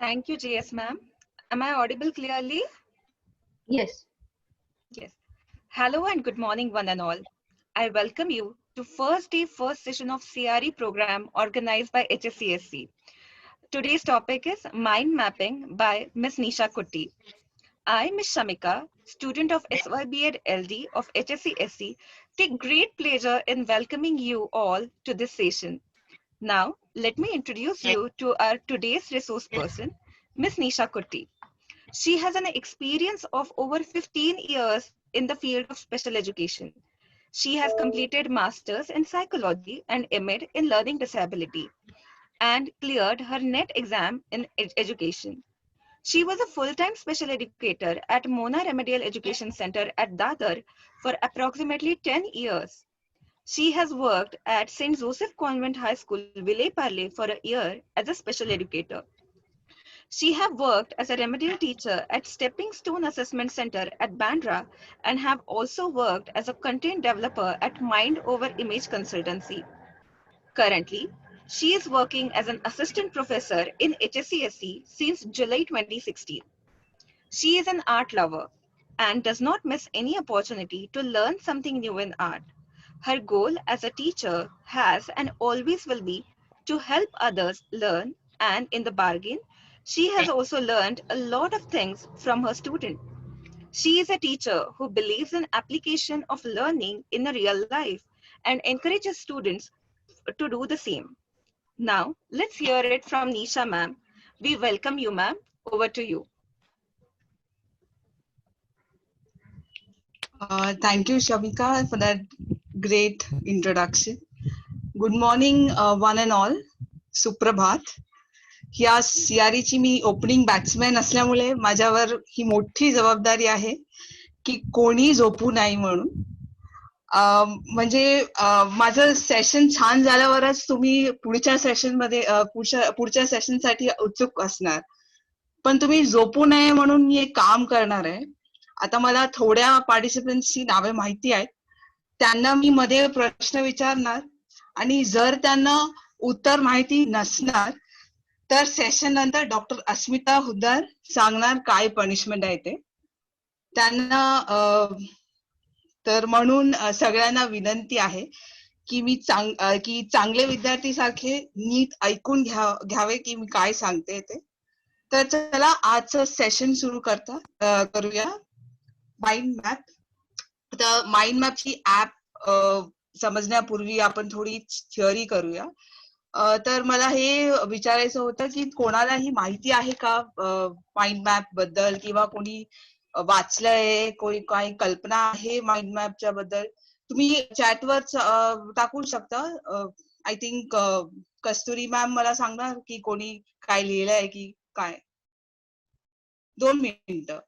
Thank you, JS ma'am. Am I audible clearly? Yes. Yes. Hello and good morning, one and all. I welcome you to first day, first session of CRE program organized by HSCSC. Today's topic is Mind Mapping by Miss Nisha Kutti. I, Miss Shamika, student of SYBEd LD of HSCSC, take great pleasure in welcoming you all to this session. Now, let me introduce you to our today's resource person, Miss Nisha Kutti. She has an experience of over 15 years in the field of special education. She has completed Masters in Psychology and MAd in Learning Disability and cleared her NET exam in education. She was a full-time special educator at Mona Remedial Education Center at Dadar for approximately 10 years. She has worked at St. Joseph Convent High School, Vile Parle for a year as a special educator. She have worked as a remedial teacher at Stepping Stone Assessment Center at Bandra and have also worked as a content developer at Mind Over Image Consultancy. Currently, she is working as an assistant professor in HSCSC since July 2016. She is an art lover and does not miss any opportunity to learn something new in art. Her goal as a teacher has and always will be to help others learn, and in the bargain, she has also learned a lot of things from her student. She is a teacher who believes in application of learning in a real life and encourages students to do the same. Now, let's hear it from Nisha ma'am. We welcome you, ma'am. Over to you. Thank you, Shamika, for that great introduction. Good morning, one and all. सुप्रभात. ह्या सीआरईची मी opening batsman असल्यामुळे माझ्यावर ही मोठी जबाबदारी आहे की कोणी झोपू नाही म्हणून. म्हणजे माझं सेशन छान झाल्यावरच तुम्ही पुढच्या सेशन मध्ये पुढच्या सेशनसाठी उत्सुक असणार, पण तुम्ही झोपू नये म्हणून मी एक काम करणार आहे. आता मला थोड्या पार्टिसिपंट्सची नावे माहिती आहेत, त्यांना मी मध्ये प्रश्न विचारणार आणि जर त्यांना उत्तर माहिती नसणार तर सेशन नंतर डॉक्टर अस्मिता हुद्दार सांगणार काय पनिशमेंट आहे ते त्यांना. तर म्हणून सगळ्यांना विनंती आहे की चांगले विद्यार्थी सारखे नीट ऐकून घ्यावे की मी काय सांगते ते. तर चला आजचं सेशन सुरू करूया. Mind map. तर माइंड मॅपची ऍप समजण्यापूर्वी आपण थोडी थिअरी करूया. तर मला हे विचारायचं होतं की कोणालाही माहिती आहे का माइंड मॅप बद्दल, किंवा कोणी वाचलंय, कोणी काही कल्पना आहे माइंड मॅपच्या बद्दल? तुम्ही चॅटवर टाकू शकता. आय थिंक कस्तुरी मॅम मला सांगणार की कोणी काय लिहिलंय की काय. 2 मिनिटं.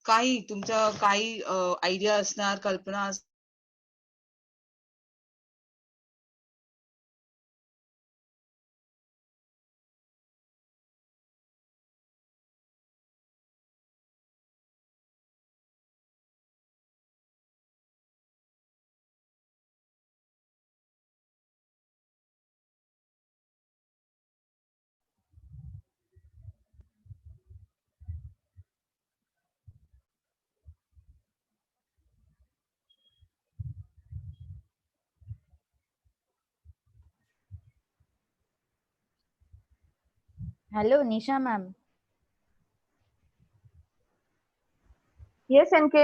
काही तुमच्या काही आयडिया असणार, कल्पना असणार. Hello, Nisha ma'am. Yes, NK.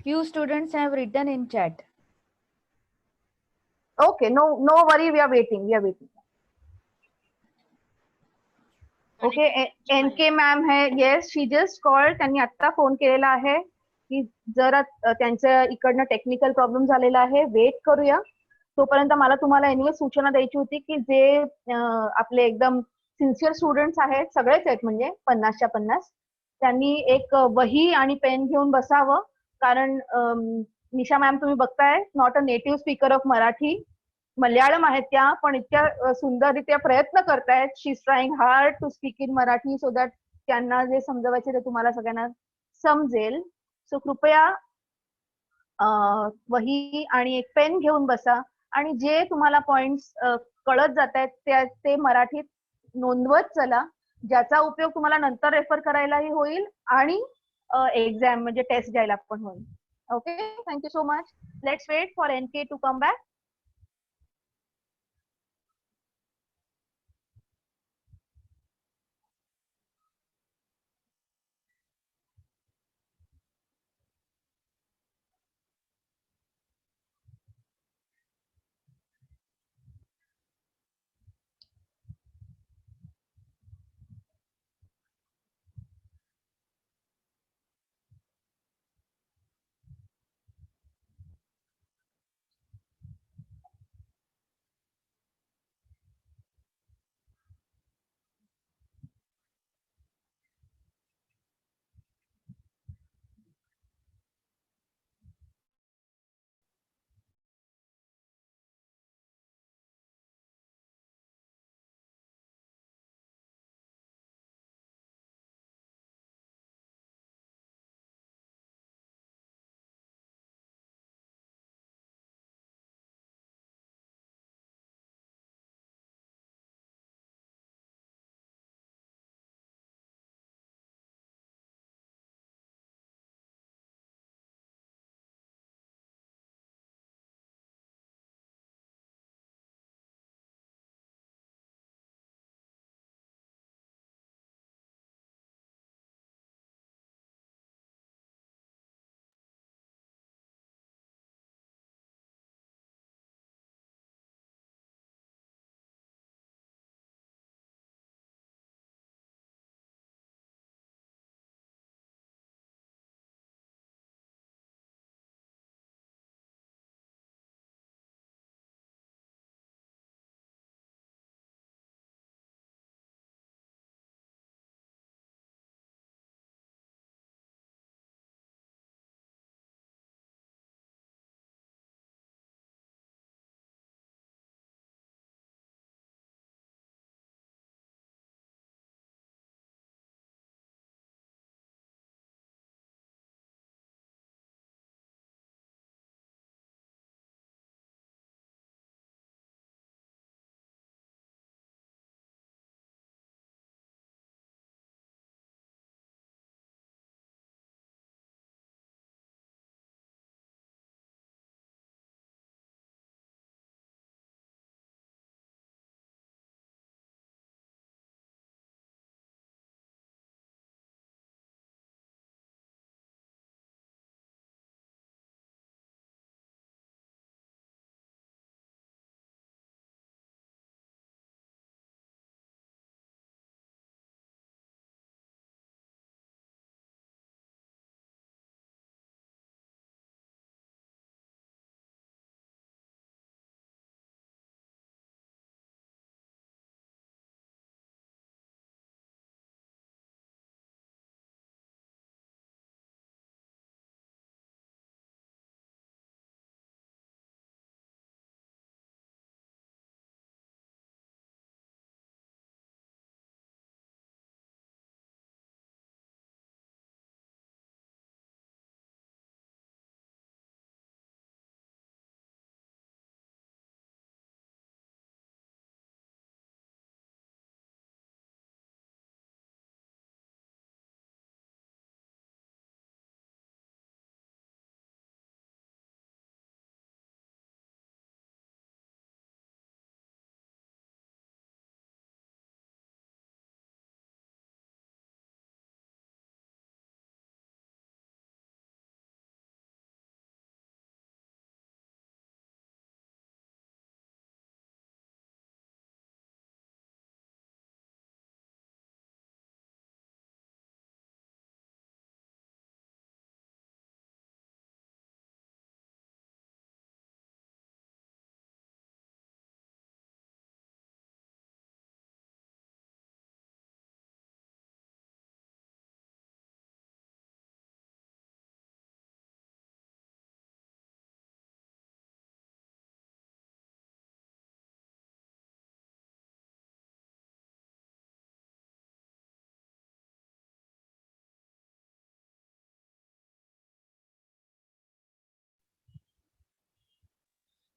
Few students have written in chat. Okay, no worry. We are waiting. Okay, NK ma'am है. Yes, she just called. त्यांनी आता फोन केलेला आहे की जरा त्यांच्या इकडनं टेक्निकल प्रॉब्लेम झालेला आहे, वेट करूया. तोपर्यंत मला तुम्हाला एनिवे सूचना द्यायची होती की जे आपले एकदम सिन्सिअर स्टुडंट्स आहेत, सगळेच आहेत म्हणजे 50च्या 50, त्यांनी एक वही आणि पेन घेऊन बसावं. कारण निशा मॅम तुम्ही बघताय, not a native speaker of Marathi, Malayalam आहेत त्या, पण इतक्या सुंदररित्या प्रयत्न करतायत. She is trying hard to speak in Marathi so that त्यांना जे समजवायचे ते तुम्हाला सगळ्यांना समजेल. सो कृपया वही आणि एक पेन घेऊन बसा आणि जे तुम्हाला पॉइंट्स कळत जात आहेत ते मराठीत नोंदवत चला, ज्याचा उपयोग तुम्हाला नंतर रेफर करायलाही होईल आणि एक्झाम म्हणजे टेस्ट द्यायला पण होईल. Okay, thank you so much. Let's wait for NK to come back.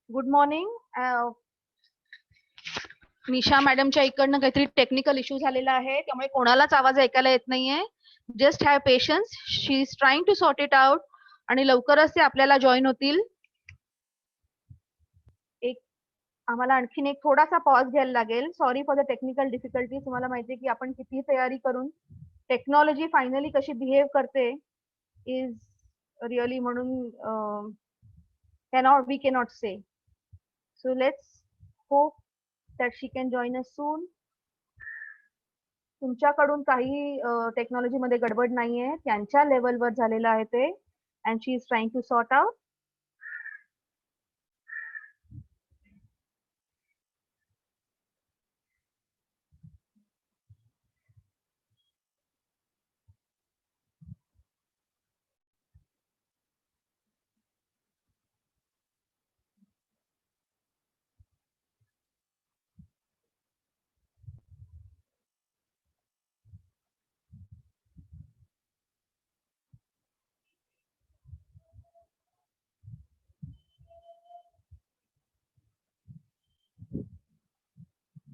Good morning. Nisha मॅडमच्या इकडनं काहीतरी टेक्निकल इश्यू झालेला आहे, त्यामुळे कोणालाच आवाज ऐकायला येत नाहीये. Just have patience, she is trying to sort it out आणि लवकरच ते आपल्याला जॉईन होतील. आम्हाला आणखीन एक थोडासा पॉज घ्यायला लागेल. Sorry for the technical difficulties. तुम्हाला माहिती आहे की आपण किती तयारी करून टेक्नॉलॉजी फायनली कशी बिहेव करते इज रिअली, म्हणून we cannot say. So let's hope that she can join us soon. तुमच्याकडून काही टेक्नॉलॉजी मध्ये गडबड नाहीये, त्यांच्या लेवलवर झालेलं आहे ते, and she is trying to sort out.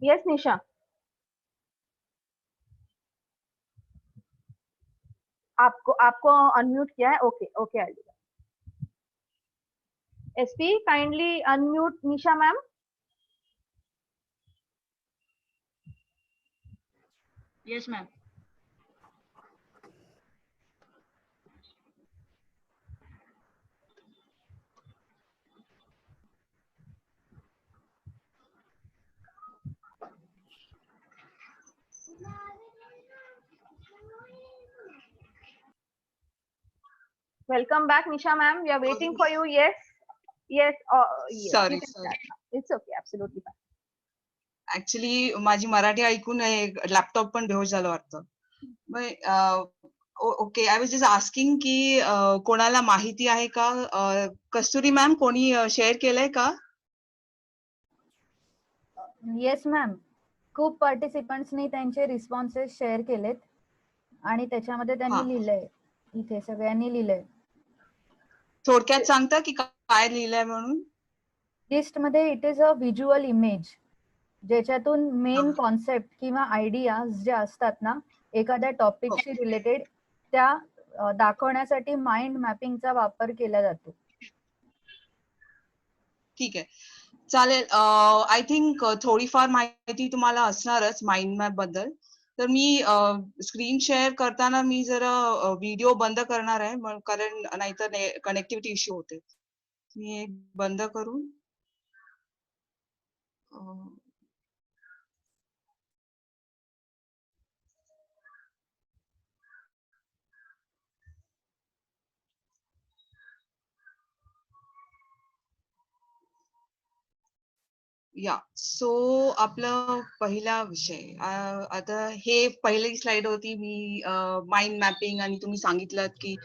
Yes Nisha. आपको अनम्यूट किया है. Okay okay, I do. SP kindly unmute Nisha ma'am. Yes, ma'am. Welcome back, Nisha ma'am. We are waiting for you. Yes, yes. Yes. Sorry, You can sorry. start. It's okay. Absolutely fine. Actually माझी मराठी ऐकून laptop पण बेहोश झालं वाटतं. Okay, I was just asking की कोणाला माहिती आहे का? कस्तुरी मॅम, कोणी शेअर केलंय का? Yes ma'am. खूप पार्टिसिपंट्सनी त्यांचे रिस्पॉन्सेस शेअर केलेत आणि त्याच्यामध्ये त्यांनी लिहिलंय, इथे सगळ्यांनी लिहिलंय. थोडक्यात सांगता की काय लिहिलंय म्हणून? लिस्टमध्ये it is a visual image, ज्याच्यातून मेन कॉन्सेप्ट किंवा आयडियाज ज्या असतात ना एखाद्या टॉपिकशी रिलेटेड, त्या दाखवण्यासाठी माइंड मॅपिंगचा वापर केला जातो. ठीक आहे, चालेल. आय थिंक थोडीफार माहिती तुम्हाला असणारच माइंड मॅप बद्दल. तर मी स्क्रीन शेअर करताना मी जरा व्हिडिओ बंद करणार आहे, कारण नाहीतर कनेक्टिव्हिटी इश्यू होते. मी बंद करून या सो आपलं पहिला विषय, आता हे पहिली स्लाइड होती. मी माइंड मॅपिंग आणि तुम्ही सांगितलं की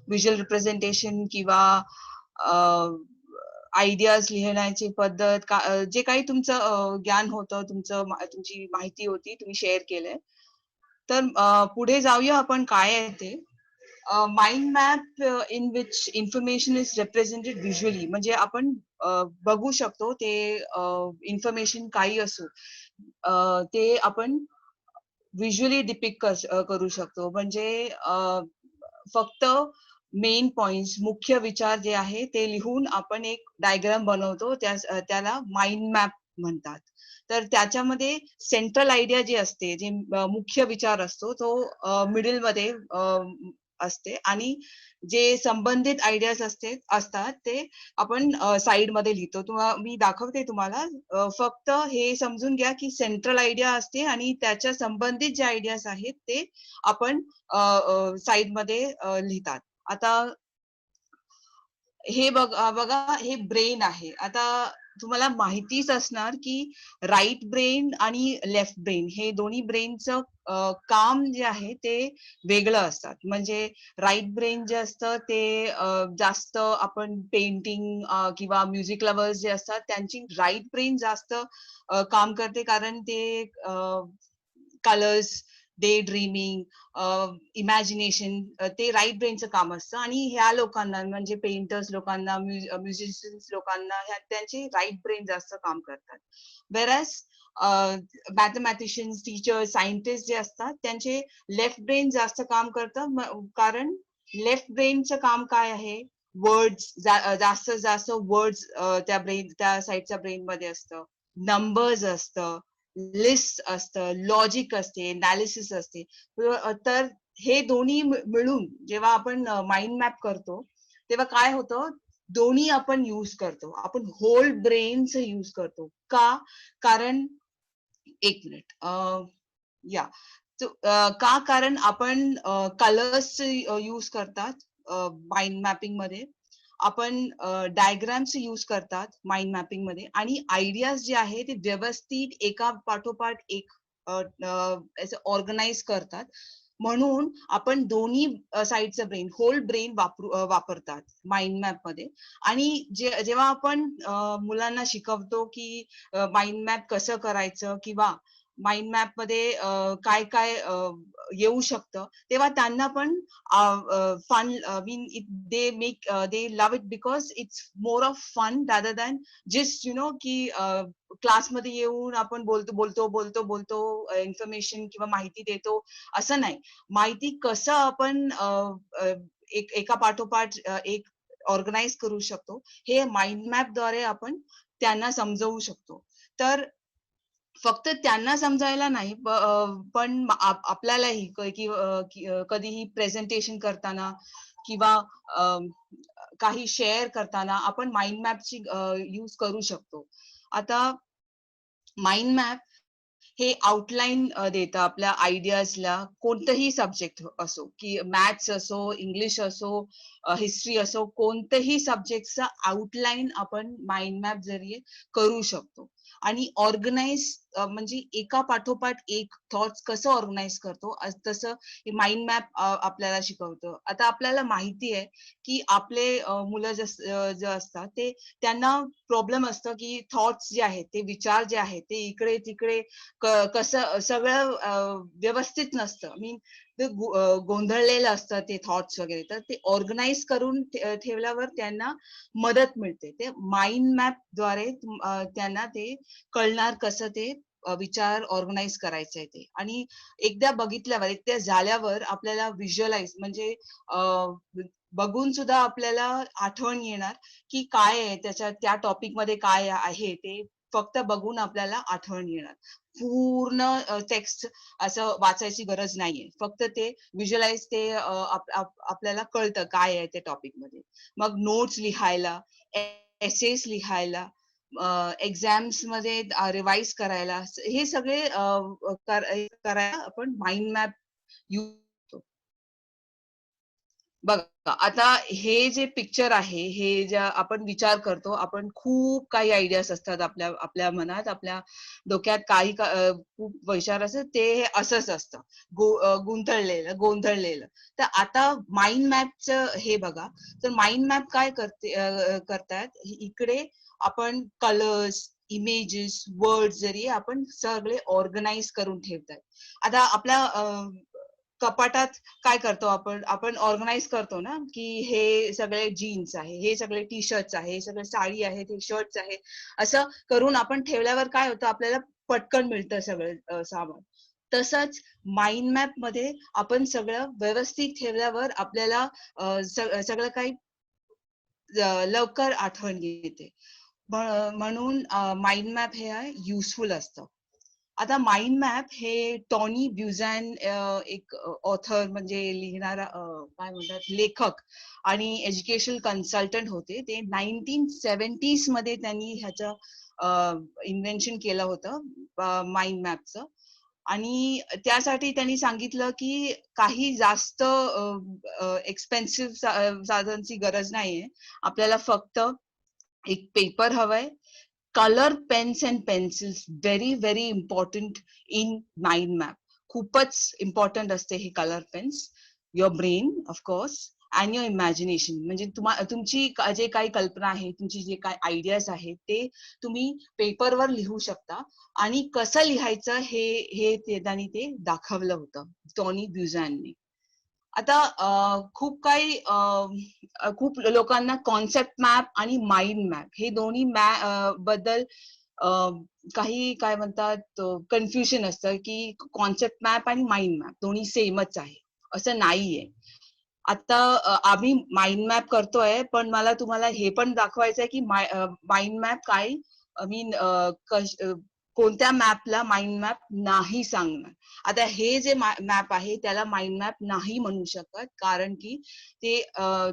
व्हिज्युअल रिप्रेझेंटेशन किंवा आयडियाज लिहिण्याची पद्धत, जे काही तुमचं ज्ञान होतं, तुमची माहिती होती, तुम्ही शेअर केलंय. तर पुढे जाऊया आपण काय आहे ते. Mind map in which information is represented visually, म्हणजे आपण बघू शकतो ते इन्फॉर्मेशन काही असो, ते आपण व्हिज्युअली डिपिक्ट करू शकतो. म्हणजे फक्त मेन पॉइंट्स, मुख्य विचार जे आहे ते लिहून आपण एक डायग्राम बनवतो, त्याला माइंड मॅप म्हणतात. तर त्याच्यामध्ये सेंट्रल आयडिया जी असते, जे मुख्य विचार असतो, तो मिडल मध्ये असते आणि जे संबंधित आयडियाज असतात ते आपण साइड मध्ये लिहितो. मी दाखवते तुम्हाला. फक्त हे समजून घ्या की सेंट्रल आयडिया असते आणि त्याच्या संबंधित जे आयडियाज आहेत ते आपण साइड मध्ये लिहितात. आता हे बघा, हे ब्रेन आहे. आता तुम्हाला माहितीच असणार की राईट ब्रेन आणि लेफ्ट ब्रेन हे दोन्ही ब्रेनचं काम जे आहे ते वेगळं असतात. म्हणजे राईट ब्रेन जे असतं ते जास्त आपण पेंटिंग किंवा म्युझिक लवर्स जे असतात त्यांची राईट ब्रेन जास्त काम करते, कारण ते कलर्स, डे ड्रीमिंग, इमॅजिनेशन, ते राईट ब्रेनचं काम असतं. आणि ह्या लोकांना म्हणजे पेंटर्स लोकांना, म्युझिशियन्स लोकांना त्यांचे राईट ब्रेन जास्त काम करतात. वेरॅज मॅथमॅटिशियन्स, टीचर, सायंटिस्ट जे असतात त्यांचे लेफ्ट ब्रेन जास्त काम करतं. कारण लेफ्ट ब्रेनचं काम काय आहे, वर्ड्स, जास्त जास्त वर्ड्स त्या साईडच्या ब्रेन मध्ये असतं, नंबर्स असतं, लिस्ट असतं, लॉजिक असते, अनालिसिस असते. तर हे दोन्ही मिळून जेव्हा आपण माइंड मॅप करतो तेव्हा काय होतं, दोन्ही आपण यूज करतो. आपण होल ब्रेनचं यूज करतो. का? कारण एक मिनिट, या का? कारण आपण कलर्स यूज करतात माइंड मॅपिंग मध्ये, आपण डायग्राम्स यूज करतात माइंड मॅपिंग मध्ये, आणि आयडियाज जे आहे ते व्यवस्थित एका पाठोपाठ एक ऑर्गनाइज करतात. म्हणून आपण दोन्ही साईडचं ब्रेन, होल ब्रेन वापरतात माइंड मॅप मध्ये. आणि जेव्हा आपण मुलांना शिकवतो की माइंड मॅप कसं करायचं किंवा माइंड मॅप मध्ये काय काय येऊ शकतं, तेव्हा त्यांना पण fun, they love it because it's more of fun rather than just की क्लासमध्ये येऊन आपण बोलतो इन्फॉर्मेशन किंवा माहिती देतो, असं नाही. माहिती कसं आपण एका पाठोपाठ एक ऑर्गनाइज करू शकतो, हे माइंड मॅप द्वारे आपण त्यांना समजवू शकतो. तर फक्त त्यांना समजायला नाही, पण आपल्यालाही कधीही प्रेझेंटेशन करताना किंवा काही शेअर करताना आपण माइंड मॅपची यूज करू शकतो. आता माइंड मॅप हे आउटलाईन देतं आपल्या आयडियाजला. कोणतंही सब्जेक्ट असो, की मॅथ्स असो, इंग्लिश असो, हिस्ट्री असो, कोणत्याही सब्जेक्टचा आउटलाईन आपण माइंड मॅप जरिये करू शकतो. आणि ऑर्गनाइज म्हणजे एका पाठोपाठ एक थॉट्स कसं ऑर्गनाइज करतो, तसं माइंड मॅप आपल्याला शिकवतं. आता आपल्याला माहिती आहे की आपले मुलं जे असतात ते, त्यांना प्रॉब्लेम असतं की थॉट्स जे आहेत, ते विचार जे आहेत ते इकडे तिकडे कसं सगळं व्यवस्थित नसतं. मीन ते गोंधळलेलं असतं ते थॉट्स वगैरे. तर ते ऑर्गनाइज करून ठेवल्यावर त्यांना मदत मिळते. ते माइंड मॅप द्वारे त्यांना ते कळणार कसं ते विचार ऑर्गनाइज करायचे ते. आणि एकदा बघितल्यावर, एकदा झाल्यावर आपल्याला व्हिज्युअलाइज म्हणजे बघून सुद्धा आपल्याला आठवण येणार की काय आहे त्याच्यात, त्या टॉपिक मध्ये काय आहे ते फक्त बघून आपल्याला आठवण येणार. पूर्ण टेक्स्ट असं वाचायची गरज नाहीये, फक्त ते व्हिज्युअलाइज ते आपल्याला कळतं काय आहे ते टॉपिक मध्ये. मग नोट्स लिहायला, एसेस लिहायला, एक्झाम्स मध्ये रिवाइज करायला, हे सगळे करायला आपण माइंड मॅप यूज करतो. बघा, आता हे जे पिक्चर आहे, हे ज्या आपण विचार करतो, आपण खूप काही आयडियाज असतात आपल्या मनात, आपल्या डोक्यात काही खूप विचार असतात, ते असंच असतं, गोंधळलेलं. तर आता माइंड मॅपचं हे बघा, तर माइंड मॅप काय करतात, इकडे आपण कलर्स, इमेजेस, वर्ड जरी आपण सगळे ऑर्गनाइज करून ठेवतात. आता आपल्या कपाटात काय करतो आपण ऑर्गनाइज करतो ना, की हे सगळे जीन्स आहे, हे सगळे टी शर्ट्स आहे, हे सगळे साडी आहे, हे शर्ट्स आहे, असं करून आपण ठेवल्यावर काय होतं, आपल्याला पटकन मिळतं सगळं सामान. तसंच माइंड मॅप मध्ये आपण सगळं व्यवस्थित ठेवल्यावर आपल्याला सगळं काही लवकर आठवण येते. म्हणून माइंड मॅप हे युजफुल असतं. आता माइंड मॅप हे टॉनी ब्युझॅन, एक ऑथर म्हणजे लिहिणारा, काय म्हणतात, लेखक आणि एज्युकेशनल कन्सल्टंट होते. ते 1970s मध्ये त्यांनी ह्याचं इन्व्हेन्शन केलं होतं माइंड मॅपचं. आणि त्यासाठी त्यांनी सांगितलं की काही जास्त एक्सपेन्सिव्ह साधनची गरज नाहीये, आपल्याला फक्त एक पेपर हवंय, color pens and pencils, very important in mind map. खूपच important असते हे color pens, your brain of course, and your imagination. म्हणजे तुमची जे काही कल्पना आहे, तुमची जे काही आयडियाज आहेत ते तुम्ही पेपरवर लिहू शकता. आणि कसं लिहायचं हे त्यांनी ते दाखवलं होतं टॉनी ब्युझॅनने. आता खूप लोकांना कॉन्सेप्ट मॅप आणि माइंड मॅप हे दोन्ही बद्दल काही काय म्हणतात कन्फ्युजन असतं की कॉन्सेप्ट मॅप आणि माइंड मॅप दोन्ही सेमच आहे, असं नाहीये. आता आम्ही माइंड मॅप करतोय, पण मला तुम्हाला हे पण दाखवायचं आहे की माइंड मॅप काय मीन कोणत्या मॅपला माइंड मॅप नाही सांगणार. आता हे जे मॅप आहे त्याला माइंड मॅप नाही म्हणू शकत, कारण की ते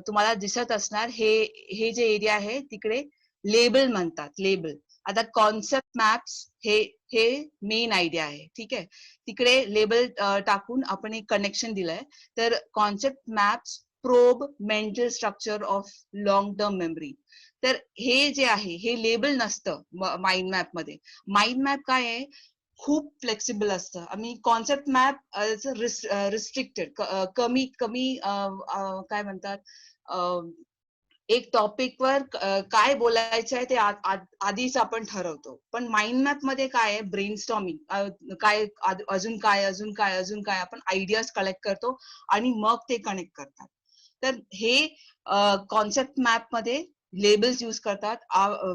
तुम्हाला दिसत असणार हे जे एरिया आहे तिकडे लेबल म्हणतात, लेबल. आता कॉन्सेप्ट मॅप्स हे मेन आयडिया आहे, ठीक आहे. तिकडे लेबल टाकून आपण एक कनेक्शन दिलंय. तर concept maps probe mental structure of long term memory. तर हे जे आहे हे लेबल नसतं माइंड मॅप मध्ये. माइंड मॅप काय आहे, खूप फ्लेक्सिबल असतं. आम्ही कॉन्सेप्ट मॅप रिस्ट्रिक्टेड, कमी काय म्हणतात, एक टॉपिकवर काय बोलायचं आहे ते आधीच आपण ठरवतो. पण माइंड मॅप मध्ये काय आहे, ब्रेनस्टॉर्मिंग, काय अजून काय आपण आयडियाज कलेक्ट करतो आणि मग ते कनेक्ट करतात. तर हे कॉन्सेप्ट मॅप मध्ये लेबल्स यूज करतात,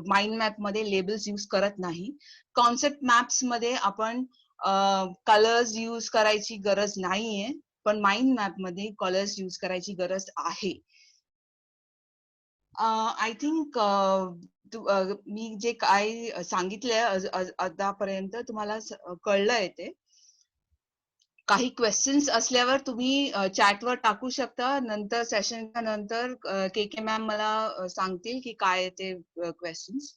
माइंड मॅप मध्ये लेबल्स यूज करत नाही. कॉन्सेप्ट मॅप्स मध्ये आपण कलर्स यूज करायची गरज नाहीये, पण माइंड मॅप मध्ये कलर्स यूज करायची गरज आहे. आय थिंक मी जे काय सांगितलंय आतापर्यंत तुम्हाला कळलंय ते. काही क्वेश्चन्स असल्यावर तुम्ही चॅटवर टाकू शकता. नंतर सेशनच्या नंतर के मॅम मला सांगतील की काय ते क्वेश्चन्स.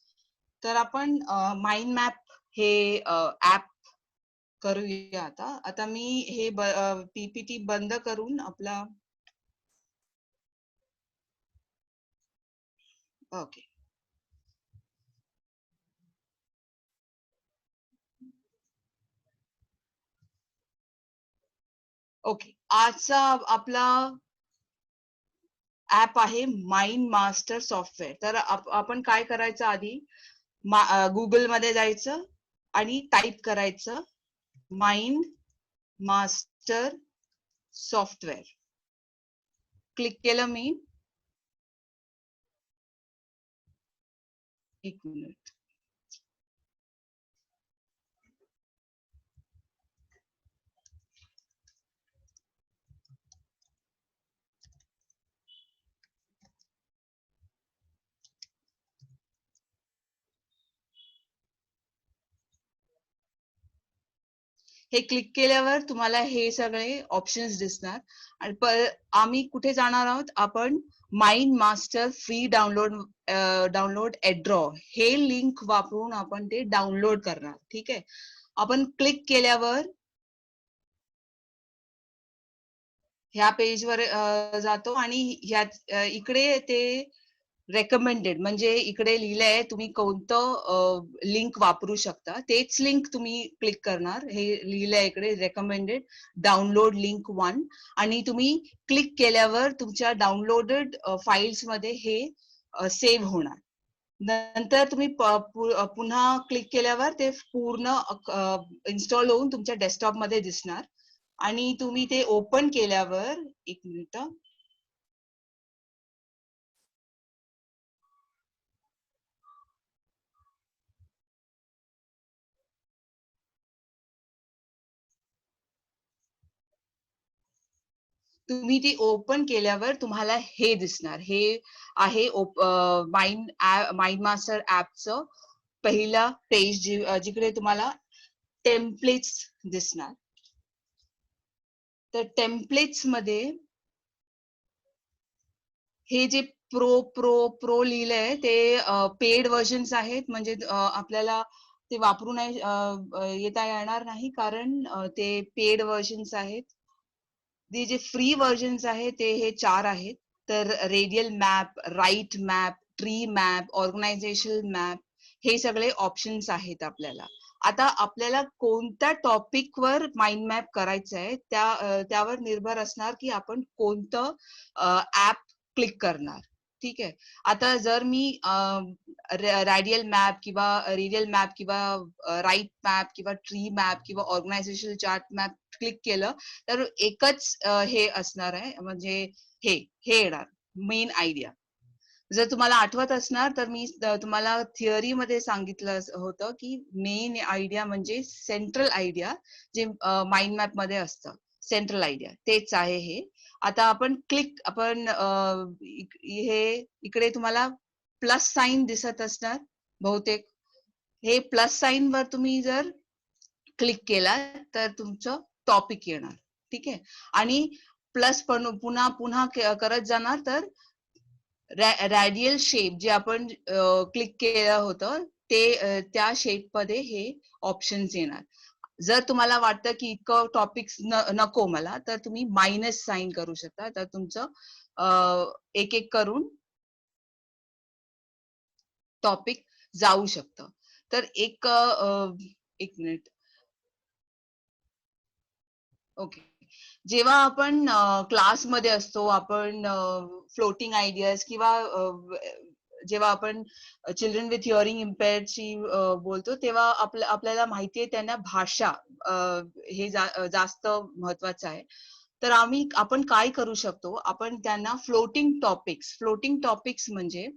तर आपण माइंड मॅप हे ऍप करूया. आता मी हे पीपीटी बंद करून आपला ओके. ओके, आजचा आपला ऍप आहे माइंड मास्टर सॉफ्टवेअर. तर आपण काय करायचं, आधी गुगल मध्ये जायचं आणि टाईप करायचं माइंड मास्टर सॉफ्टवेअर. क्लिक केलं मी. एक मिनिट. हे क्लिक केल्यावर तुम्हाला हे सगळे ऑप्शन्स दिसणार. आणि आम्ही कुठे जाणार आहोत, आपण माइंड मास्टर फ्री डाउनलोड एड्रॉ हे लिंक वापरून आपण ते डाउनलोड करणार. ठीक आहे. आपण क्लिक केल्यावर ह्या पेजवर जातो आणि इकडे ते रेकमेंडेड म्हणजे इकडे लिहिलंय तुम्ही कोणतं लिंक वापरू शकता. तेच लिंक तुम्ही क्लिक करणार. हे लिहिलंय इकडे रेकमेंडेड डाउनलोड लिंक 1. आणि तुम्ही क्लिक केल्यावर तुमच्या डाउनलोडेड फाईल्स मध्ये हे सेव्ह होणार. नंतर तुम्ही पुन्हा क्लिक केल्यावर ते पूर्ण इन्स्टॉल होऊन तुमच्या डेस्कटॉप मध्ये दिसणार. आणि तुम्ही ते ओपन केल्यावर एक मिनिट, तुम्ही ती ओपन केल्यावर तुम्हाला हे दिसणार. हे आहे माइंड मास्टर ऍपचं पहिला पेज, जिकडे तुम्हाला टेम्पलेट्स दिसणार. तर टेम्पलेट्स मध्ये हे जे प्रो लिहिलंय ते पेड व्हर्जन्स आहेत. म्हणजे आपल्याला ते वापरू नाही येता येणार नाही, कारण ते पेड व्हर्जन्स आहेत. ते जे फ्री व्हर्जन्स आहेत ते हे 4 आहेत. तर radial map, right map, tree map, organisational map हे सगळे ऑप्शन्स आहेत आपल्याला. आता आपल्याला कोणत्या टॉपिक वर माइंड मॅप करायचं आहे त्यावर निर्भर असणार की आपण कोणतं ऍप क्लिक करणार. ठीक आहे. आता जर मी रॅडियल मॅप किंवा रिडियल मॅप किंवा राईट मॅप किंवा ट्री मॅप किंवा ऑर्गनायझेशनल चार्ट मॅप क्लिक केलं तर एकच हे असणार आहे, म्हणजे हे येणार मेन आयडिया. जर तुम्हाला आठवत असणार तर मी तुम्हाला थिअरी मध्ये सांगितलं होतं की मेन आयडिया म्हणजे सेंट्रल आयडिया, जे माइंड मॅप मध्ये असतं. सेंट्रल आयडिया तेच आहे हे. आता आपण हे इकडे तुम्हाला प्लस साइन दिसत असणार बहुतेक. हे प्लस साइन वर तुम्ही जर क्लिक केला तर तुमचं टॉपिक येणार. ठीक आहे. आणि प्लस पण पुन्हा पुन्हा करत जाणार तर रॅडियल शेप जे आपण क्लिक केलं होतं ते त्या शेप मध्ये हे ऑप्शन्स येणार. जर तुम्हाला वाटतं की इतकं टॉपिक्स नको मला, तर तुम्ही मायनस साइन करू शकता. तर तुमचं एक एक करून टॉपिक जाऊ शकतं. तर एक मिनिट. ओके. जेव्हा आपण क्लासमध्ये असतो, आपण फ्लोटिंग आयडियाज किंवा जेव्हा आपण चिल्ड्रन विथ हिअरिंग इम्पेअर्डशी बोलतो तेव्हा आपल्याला माहितीये त्यांना भाषा हे जास्त महत्वाचं आहे. तर आपण काय करू शकतो, आपण त्यांना फ्लोटिंग टॉपिक्स म्हणजे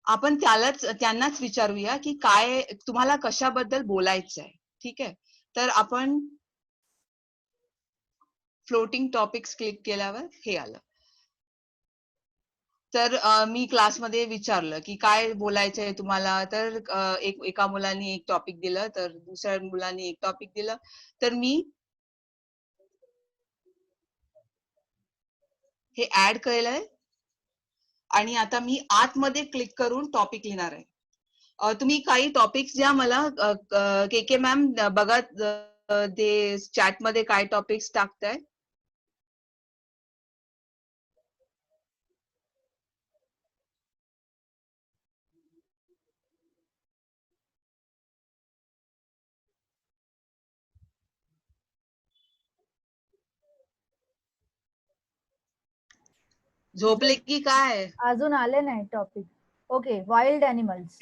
आपण त्यांनाच विचारूया की काय तुम्हाला कशाबद्दल बोलायचं आहे. ठीक आहे. तर आपण फ्लोटिंग टॉपिक्स क्लिक केल्यावर हे आलं. तर मी क्लासमध्ये विचारलं की काय बोलायचं आहे तुम्हाला, तर एका मुलाने एक टॉपिक दिलं, तर दुसऱ्या मुलाने एक टॉपिक दिलं. तर मी हे ऍड केलंय आणि आता मी आतमध्ये क्लिक करून टॉपिक लिहिणार आहे. तुम्ही काही टॉपिक्स द्या मला. के मॅम बघा ते चॅट मध्ये काय टॉपिक्स टाकताय. झोपले की काय? अजून आले नाही टॉपिक. Okay, wild animals.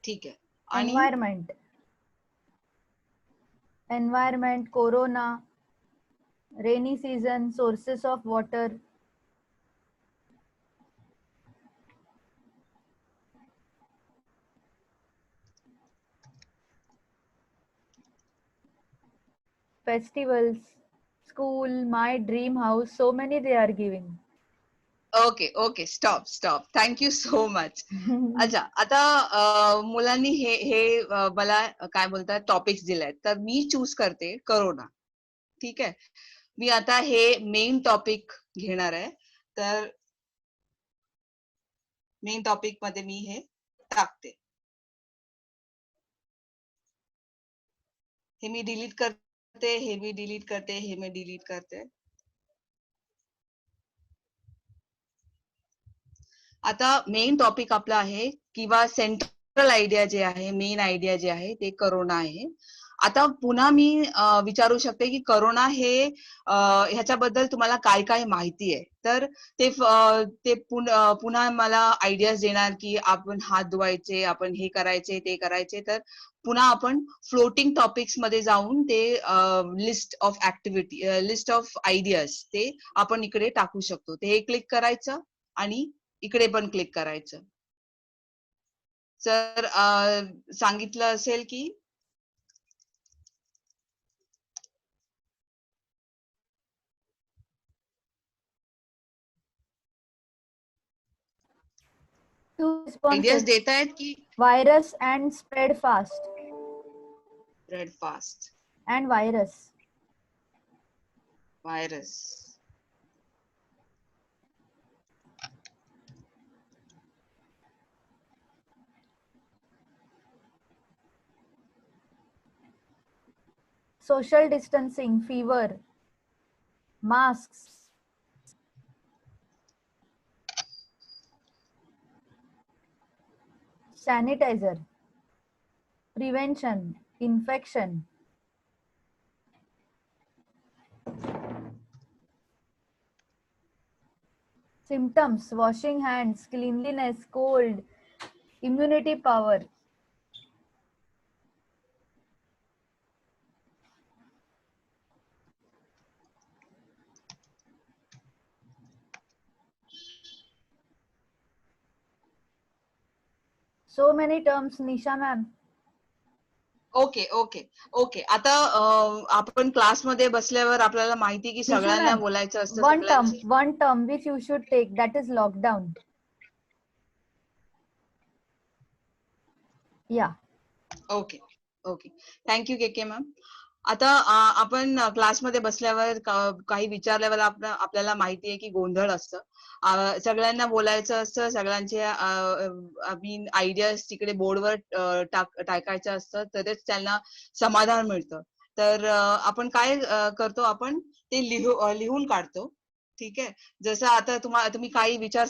ठीक आहे. Environment, corona, rainy season, sources of water, festivals, school, my dream house, so many they are giving. Okay, stop. Thank you so much. अच्छा, आता मुलांनी हे मला काय बोलतात टॉपिक्स दिलेत, तर मी चूज करते करोना. ठीक आहे. मी आता हे मेन टॉपिक घेणार आहे. तर मेन टॉपिक मध्ये मी हे टाकते. हे मी डिलीट करते, हे मी डिलीट करते. आता मेन टॉपिक आपला आहे किंवा सेंट्रल आयडिया जे आहे, मेन आयडिया जे आहे ते करोना आहे. आता पुन्हा मी विचारू शकते की करोना हे ह्याच्याबद्दल तुम्हाला काय काय माहिती आहे. तर ते पुन्हा मला आयडियाज देणार की आपण हात धुवायचे, आपण हे करायचे, ते करायचे. तर पुन्हा आपण फ्लोटिंग टॉपिक्स मध्ये जाऊन ते लिस्ट ऑफ आयडियाज ते आपण इकडे टाकू शकतो. ते हे क्लिक करायचं आणि इकडे पण क्लिक करायचं. जर सांगितलं असेल की आयडियाज देत आहेत की virus and spread fast. And virus. Social distancing, fever, masks, sanitizer, prevention, infection, symptoms, washing hands, cleanliness, cold, immunity power. So many terms, Nisha ma'am. Okay okay okay. आता आपण क्लासमध्ये बसल्यावर आपल्याला माहिती की Nisha सगळ्यांना ma'am, बोलायचं असतं one term which you should take, that is lockdown. Yeah. Okay okay. Thank you K K ma'am. आता आपण क्लासमध्ये बसल्यावर काही विचारल्यावर आपल्याला माहिती आहे की गोंधळ असतं. सगळ्यांना बोलायचं असतं, सगळ्यांचे आयडियाज तिकडे बोर्डवर टाकायचं असतं, तरच त्यांना समाधान मिळतं. तर आपण काय करतो, आपण ते लिहून काढतो. ठीक आहे. जसं आता तुम्ही काही विचार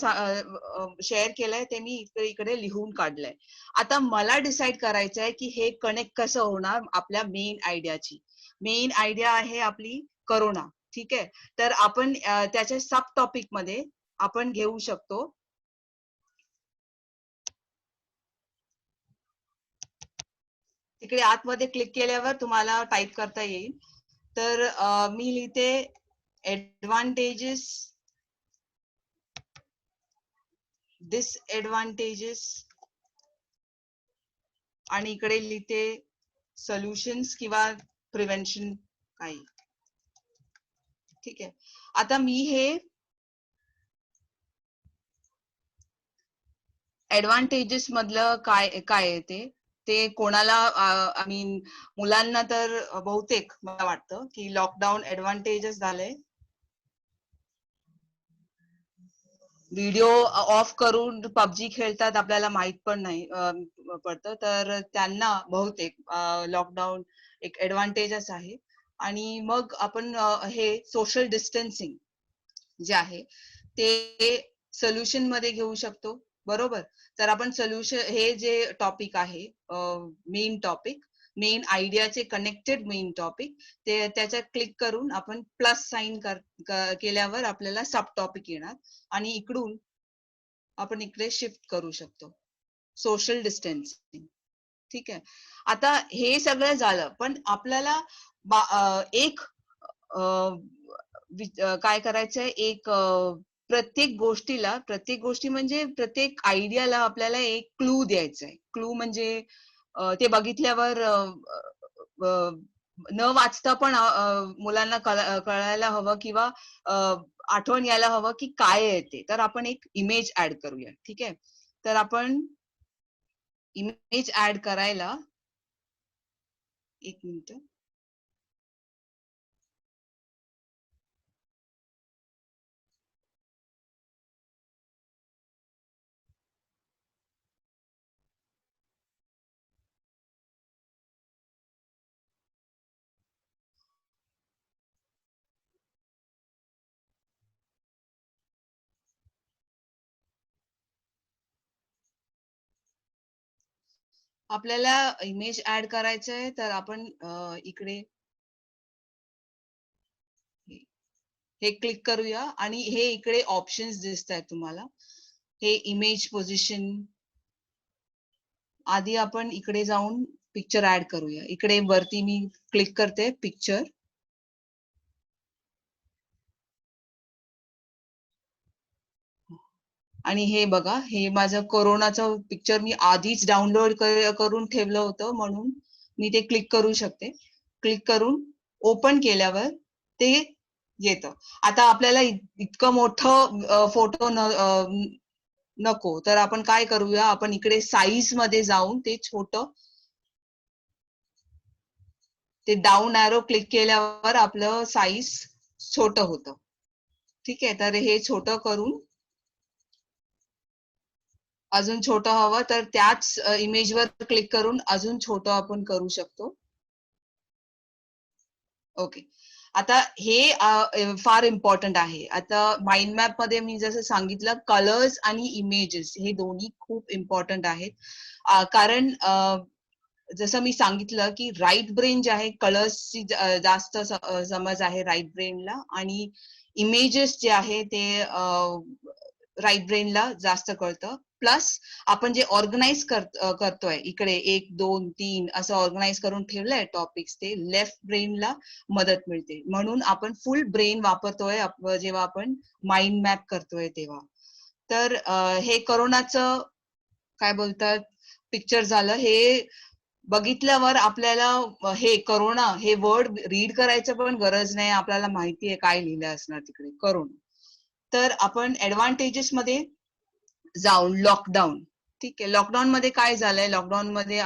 शेअर केलाय ते मी इकडे लिहून काढलंय. आता मला डिसाईड करायचं आहे की हे कनेक्ट कसं होणार आपल्या मेन आयडियाची. मेन आयडिया आहे आपली करोना. ठीक आहे. तर आपण त्याच्या सब टॉपिक मध्ये आपण घेऊ शकतो तिकडे आतमध्ये क्लिक केल्यावर तुम्हाला टाईप करता येईल. तर मी लिहिते ऍडव्हान्टेजेस, डिसएडव्हान्टेजेस आणि इकडे लिहिते सोल्युशन्स किंवा प्रिव्हेन्शन काही. ठीक आहे. आता मी हे ऍडव्हान्टेजेस मधलं काय आहे ते कोणाला आय मीन मुलांना तर बहुतेक मला वाटतं की लॉकडाऊन ऍडव्हान्टेजेस झालंय. व्हिडिओ ऑफ करून पबजी खेळतात आपल्याला माहित पण नाही पडतं. तर त्यांना बहुतेक लॉकडाऊन एक ऍडव्हान्टेजच आहे. आणि मग आपण हे सोशल डिस्टन्सिंग जे आहे ते सोल्युशन मध्ये घेऊ शकतो. बरोबर. तर आपण सोल्युशन हे जे टॉपिक आहे मेन टॉपिक, मेन आयडियाचे कनेक्टेड मेन टॉपिक, ते त्याच्यात क्लिक करून आपण प्लस साइन केल्यावर आपल्याला सब टॉपिक येणार आणि इकडून आपण इकडे शिफ्ट करू शकतो सोशल डिस्टन्सिंग. ठीक आहे. आता हे सगळं झालं, पण आपल्याला एक काय करायचंय, एक प्रत्येक गोष्टी म्हणजे प्रत्येक आयडियाला आपल्याला एक क्लू द्यायचा आहे. क्लू म्हणजे ते बघितल्यावर न वाचता पण मुलांना कळायला हवं किंवा आठवण यायला हवं की काय आहे ते. तर आपण एक इमेज ऍड करूया. ठीक आहे. तर आपण इमेज ऍड करायला एक मिनिट. आपल्याला इमेज ऍड करायचं आहे, तर आपण इकडे हे क्लिक करूया आणि हे इकडे ऑप्शन्स दिसत आहेत तुम्हाला. हे इमेज पोझिशन. आधी आपण इकडे जाऊन पिक्चर ऍड करूया. इकडे वरती मी क्लिक करते पिक्चर. आणि हे बघा, हे माझं कोरोनाचं पिक्चर मी आधीच डाउनलोड करून ठेवलं होतं, म्हणून मी ते क्लिक करू शकते. क्लिक करून ओपन केल्यावर ते येतं. आता आपल्याला इतकं मोठं फोटो नको, तर आपण काय करूया, आपण इकडे साईज मध्ये जाऊन ते छोटं, ते डाऊन ॲरो क्लिक केल्यावर आपलं साईज छोटं होतं. ठीक आहे. तर हे छोटं करून अजून छोटं हवं तर त्याच इमेजवर क्लिक करून अजून छोटं आपण करू शकतो. ओके. आता हे फार इम्पॉर्टंट आहे. आता माइंड मॅप मध्ये मी जसं सांगितलं, कलर्स आणि इमेजेस हे दोन्ही खूप इम्पॉर्टंट आहेत. कारण जसं मी सांगितलं की राईट ब्रेन जे आहे, कलर्सची जास्त समज आहे राईट ब्रेनला, आणि इमेजेस जे आहे ते राईट ब्रेनला जास्त कळतं. प्लस आपण जे ऑर्गनाईज करतोय इकडे 1 2 3 असं ऑर्गनाईज करून ठेवलंय टॉपिक्स, ते लेफ्ट ब्रेनला मदत मिळते. म्हणून आपण फुल ब्रेन वापरतोय जेव्हा आपण माइंड मॅप करतोय तेव्हा. तर हे करोनाचं काय बोलतात पिक्चर झालं, हे बघितल्यावर आपल्याला हे करोना हे वर्ड रीड करायचं पण गरज नाही, आपल्याला माहिती आहे काय लिहिलं असणार तिकडे करोना. तर आपण ऍडव्हान्टेजेस मध्ये जाऊन लॉकडाऊन, ठीक आहे, लॉकडाऊन मध्ये काय झालंय, लॉकडाऊन मध्ये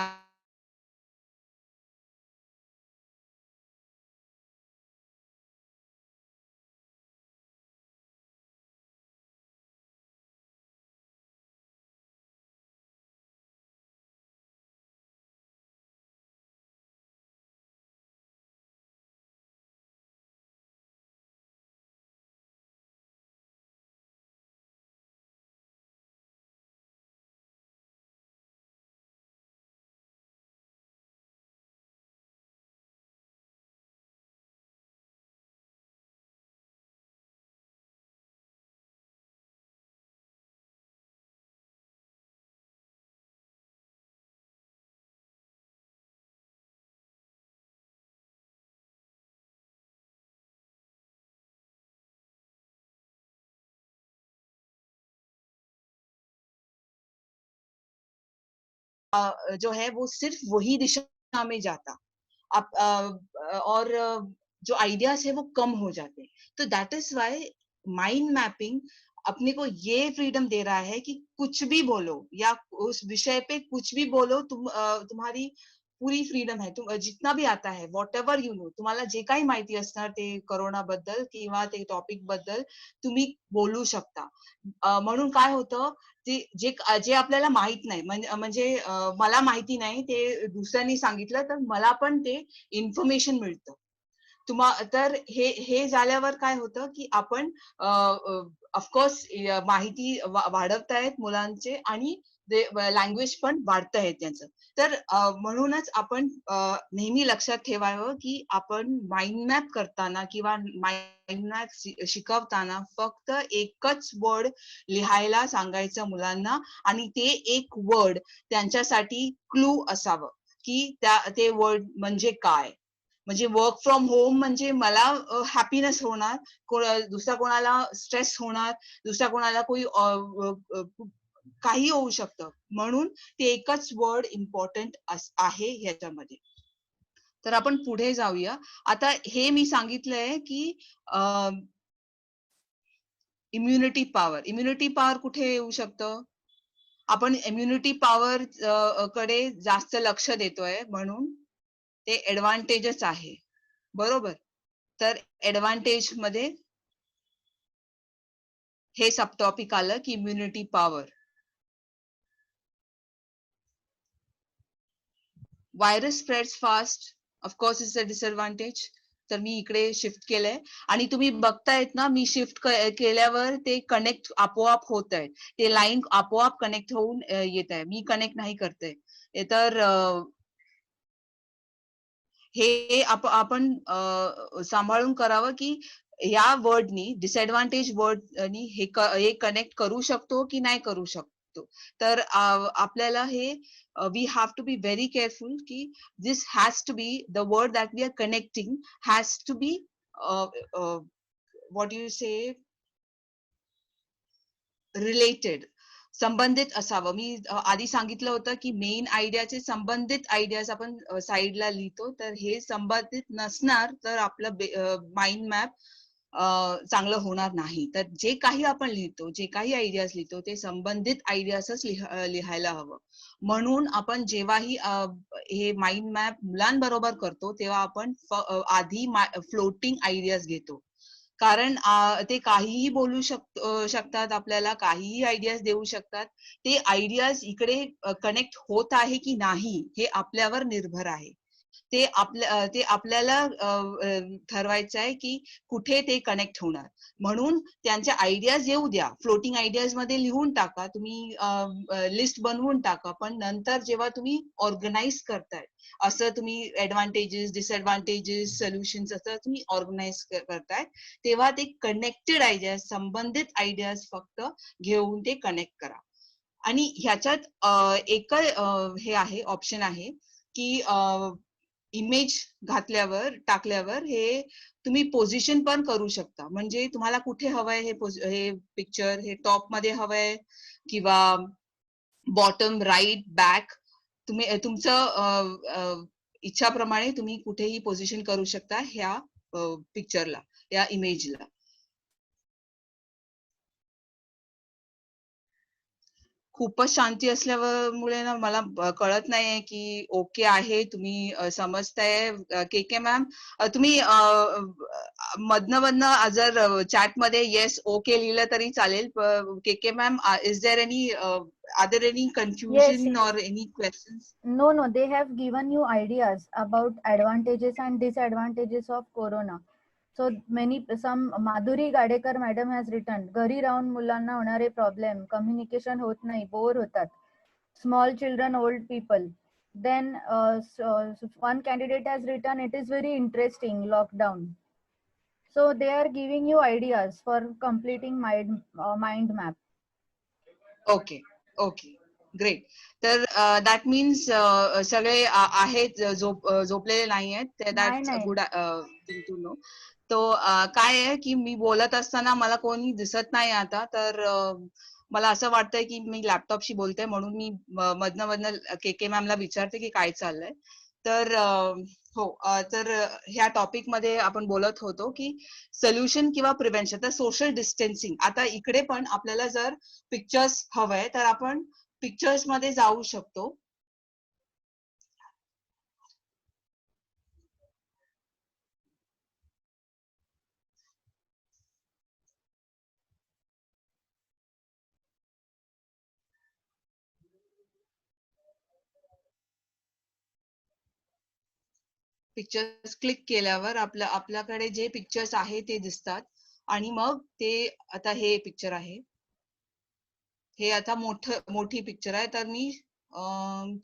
जो है वो सिर्फ वही दिशा में जाता, और जो आइडियाज है वो कम हो जाते हैं. तो that is why mind mapping अपने को ये फ्रीडम दे रहा है कि कुछ भी बोलो या उस विषय पे कुछ भी बोलो, तुम्हारी पुरी फ्रीडम आहे. जितना भी आता है, वॉट एव्हर यू नो, तुम्हाला जे काही माहिती असणार ते करोना बद्दल किंवा ते टॉपिक बद्दल तुम्ही बोलू शकता. म्हणून काय होतं, जे आपल्याला माहित नाही, म्हणजे मला माहिती नाही ते दुसऱ्यांनी सांगितलं तर मला पण ते इन्फॉर्मेशन मिळतं. तर हे झाल्यावर काय होतं की आपण ऑफकोर्स माहिती वाढवतायत मुलांचे, आणि लँग्वेज पण वाढतायत त्यांचं. तर म्हणूनच आपण नेहमी लक्षात ठेवावं की आपण माइंड मॅप करताना किंवा माइंड मॅप शिकवताना फक्त एकच वर्ड लिहायला सांगायचं मुलांना, आणि ते एक वर्ड त्यांच्यासाठी क्लू असावं की ते वर्ड म्हणजे काय. म्हणजे वर्क फ्रॉम होम म्हणजे मला हॅपीनेस होणार, दुसऱ्या कोणाला स्ट्रेस होणार, दुसऱ्या कोणाला काही होऊ शकतं. म्हणून ते एकच वर्ड इम्पॉर्टंट आहे ह्याच्यामध्ये. तर आपण पुढे जाऊया. आता हे मी सांगितलंय की इम्युनिटी पॉवर कुठे येऊ शकतं. आपण इम्युनिटी पॉवर कडे जास्त लक्ष देतोय, म्हणून ते ऍडव्हान्टेजच आहे, बरोबर. तर ऍडव्हान्टेज मध्ये हे सब टॉपिक आलं की immunity power. Virus spreads fast, of course is a disadvantage. तर मी इकडे शिफ्ट केलंय आणि तुम्ही बघतायत ना, मी शिफ्ट केल्यावर ते कनेक्ट आपोआप होत आहे, ते लाईन आपोआप कनेक्ट होऊन येत आहे, मी कनेक्ट नाही करते. तर हे आपण सांभाळून करावं की या वर्डनी, डिसएडव्हान्टेज वर्डनी हे कनेक्ट करू शकतो की नाही करू शकतो. तर आपल्याला हे we have to be very careful की this has to be the word that we are connecting has to be what you say related, संबंधित असावं. मी आधी सांगितलं होतं की मेन आयडियाचे संबंधित आयडियाज आपण साईडला लिहितो, तर हे संबंधित नसणार तर आपलं माइंड मॅप चांगलं होणार नाही. तर जे काही आपण लिहितो, जे काही आयडियाज लिहितो ते संबंधित आयडियाजच लिहायला हवं. म्हणून आपण जेव्हाही हे माइंड मॅप मुलांबरोबर करतो तेव्हा आपण आधी फ्लोटिंग आयडियाज घेतो, कारण ते काहीही बोलू शकतात, आपल्याला काहीही आयडियाज देऊ शकतात. ते आयडियाज इकडे कनेक्ट होत आहे की नाही हे आपल्यावर निर्भर आहे. ते आपल्याला ठरवायचं आहे की कुठे ते कनेक्ट होणार. म्हणून त्यांच्या आयडियाज येऊ द्या, फ्लोटिंग आयडियाज मध्ये लिहून टाका, तुम्ही लिस्ट बनवून टाका, पण नंतर जेव्हा तुम्ही ऑर्गनाइज करताय, असं तुम्ही ऍडव्हान्टेजेस, डिसएडव्हान्टेजेस, सोल्युशन्स असं तुम्ही ऑर्गनाइज करताय, तेव्हा ते कनेक्टेड आयडियाज, संबंधित आयडियाज फक्त घेऊन ते कनेक्ट करा. आणि ह्याच्यात एक हे आहे, ऑप्शन आहे की इमेज टाकल्यावर हे तुम्ही पोझिशन पण करू शकता. म्हणजे तुम्हाला कुठे हवंय हे पिक्चर, हे टॉप मध्ये हवंय किंवा बॉटम, राईट, बॅक, तुम्ही तुमचं इच्छाप्रमाणे तुम्ही कुठेही पोझिशन करू शकता ह्या पिक्चरला, या इमेजला. खूपच शांती असल्यामुळे ना मला कळत नाहीये की ओके आहे, तुम्ही समजताय. के के मॅम, तुम्ही मधनं जर चॅट मध्ये येस ओके लिहिलं तरी चालेल. K K ma'am, is there any are there any confusion yes. or any questions? No, they have given you ideas about advantages and disadvantages of corona. So some Madhuri Gadekar madam has written, घरी राहून मुलांना होणारे problem, communication होत नाही, bore होतात, small children, old people. Then one candidate has written, it is very interesting, lockdown. So they are giving you ideas for completing mind map. Okay okay, great. तर that means सगळे आहेत, झोपलेले नाही आहेत. That's नाही. Good thing to know. तो काय आहे की मी बोलत असताना मला कोणी दिसत नाही आता, तर मला असं वाटतंय की मी लॅपटॉपशी बोलते, म्हणून मी मधनं के के मॅमला विचारते की काय चाललंय. तर हो, तर ह्या टॉपिक मध्ये आपण बोलत होतो की सोल्युशन किंवा प्रिव्हेन्शन. तर सोशल डिस्टन्सिंग. आता इकडे पण आपल्याला जर पिक्चर्स हवंय तर आपण पिक्चर्स मध्ये जाऊ शकतो. पिक्चर्स क्लिक केल्यावर आपल्याकडे जे पिक्चर्स आहे ते दिसतात. आणि मग ते आता हे पिक्चर आहे, हे आता मोठी पिक्चर आहे, तर मी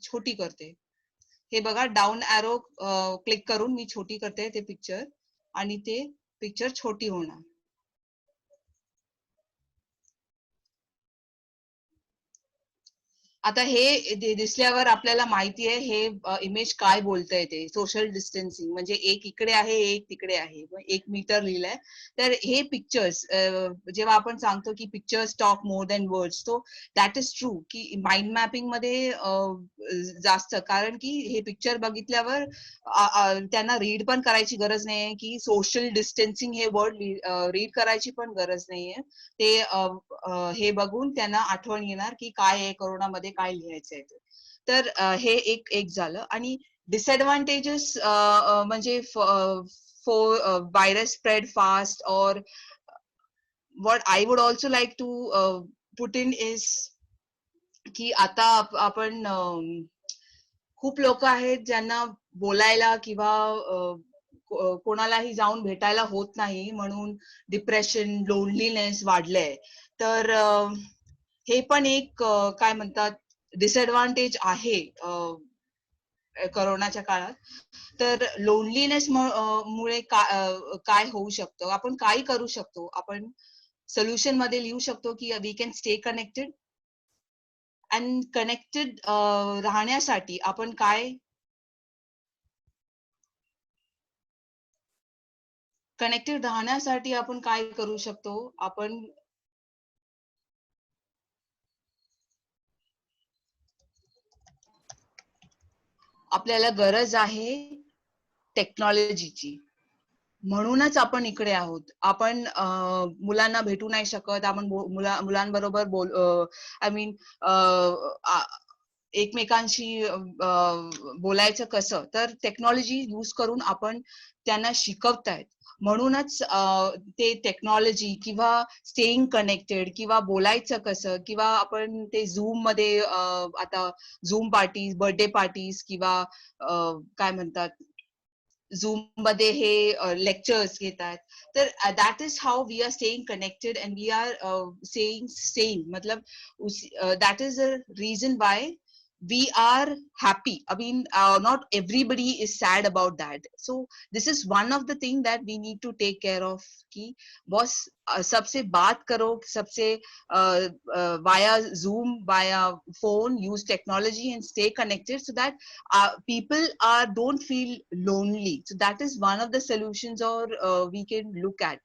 छोटी करते. हे बघा, डाऊन ॲरो क्लिक करून मी छोटी करते ते पिक्चर, आणि ते पिक्चर छोटी होणार. आता हे दिसल्यावर आपल्याला माहिती आहे हे इमेज काय बोलतंय. ते सोशल डिस्टन्सिंग म्हणजे एक इकडे आहे, एक तिकडे आहे, 1 मीटर लिहिलंय. तर हे पिक्चर्स जेव्हा आपण सांगतो की pictures talk more than words, तो दॅट इज ट्रू की माइंड मॅपिंग मध्ये जास्त, कारण की हे पिक्चर बघितल्यावर त्यांना रीड पण करायची गरज नाहीये की सोशल डिस्टन्सिंग हे वर्ड रीड करायची पण गरज नाहीये. ते हे बघून त्यांना आठवण येणार की काय आहे कोरोनामध्ये, काय लिहायचंय ते. तर हे एक झालं. आणि डिसएडव्हान्टेजेस म्हणजे virus spread fast, or what I would also like to put in is की आता आपण खूप लोक आहेत ज्यांना बोलायला किंवा कोणालाही जाऊन भेटायला होत नाही, म्हणून डिप्रेशन, लोनलीनेस वाढलंय. तर हे पण एक काय म्हणतात डिसएडव्हान्टेज आहे करोनाच्या काळात. तर लोनलीनेस मुळे काय होऊ शकतं, आपण काय करू शकतो, आपण सोल्युशन मध्ये लिहू शकतो की we can stay connected. And connected राहण्यासाठी आपण काय करू शकतो. आपण आपल्याला गरज आहे टेक्नॉलॉजीची, म्हणूनच आपण इकडे आहोत. आपण मुलांना भेटू नाही शकत, आपण मुलांबरोबर आय मीन एकमेकांशी बोलायचं कसं, तर टेक्नॉलॉजी यूज करून आपण त्यांना शिकवतायत. म्हणूनच ते टेक्नॉलॉजी किंवा स्टेईंग कनेक्टेड किंवा बोलायचं कसं, किंवा आपण ते झूम मध्ये आता झूम पार्टीज, बर्थडे पार्टीज किंवा काय म्हणतात झूम मध्ये हे लेक्चर्स घेतात. तर that is how we are staying connected and we are saying same. मतलब that is the reason why we are happy. I mean, not everybody is sad about that. So this is one of the thing that we need to take care of, कि boss सबसे बात करो, सबसे via Zoom, via phone, use technology and stay connected so that people don't feel lonely. So that is one of the solutions, or we can look at.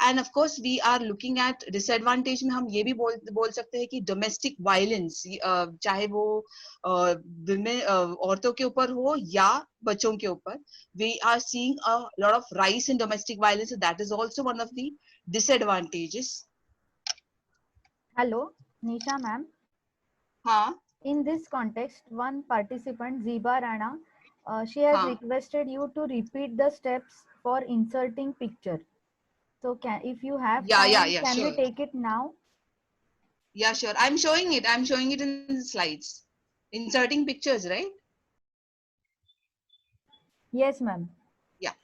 And of course we are looking at disadvantage में हम ये भी बोल सकते हैं कि domestic violence, चाहे वो औरतों के ऊपर हो या बच्चों के ऊपर, we are seeing a lot of rise in domestic violence. That is also one of the disadvantages. Hello, Nisha ma'am. हाँ. In this context, one participant, Ziba Rana, she has requested you to repeat the steps for inserting picture. So if you have time, can sure. we take it now? Yeah, sure. I'm showing it in the slides. Inserting pictures, right? Yes, ma'am. Yeah.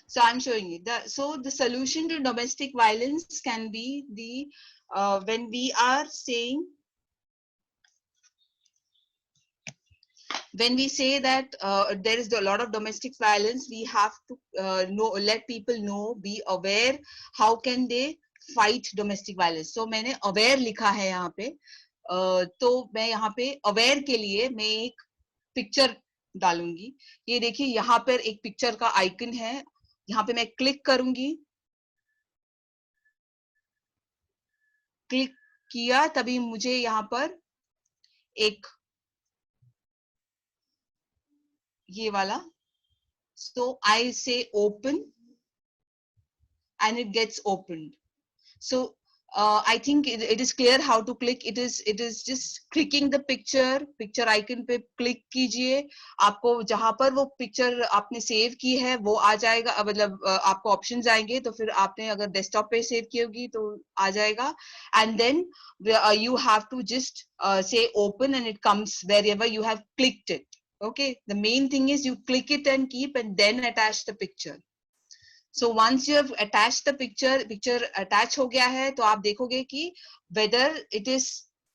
So I'm showing it. So the solution to domestic violence can be when we are saying, when we say that there is a lot of domestic violence, we have to let people know, be aware, how can they fight domestic violence. So Maine aware लिखा है यहाँ पे. तो मैं यहाँ पे aware के लिए मैं एक पिक्चर डालूंगी. ये देखिए, यहाँ पर एक पिक्चर का आइकन है, यहाँ पे मैं क्लिक करूंगी. क्लिक किया तभी मुझे यहाँ पर एक ये वाला, so I say open and it gets opened. So I think it is clear how to click. It is just clicking the picture icon pay click कीजिए. आपको जहां पर वो पिक्चर आपने सेव की है वो आ जाएगा. मतलब आपको ऑप्शंस आएंगे, तो फिर आपने अगर डेस्कटॉप पे सेव की होगी तो आ जाएगा. And then you have to just say open and it comes wherever you have clicked it. Okay, the main thing is you click it and keep and then attach the picture. So once you have attached the picture attach हो गया है, तो आप देखोगे कि whether it is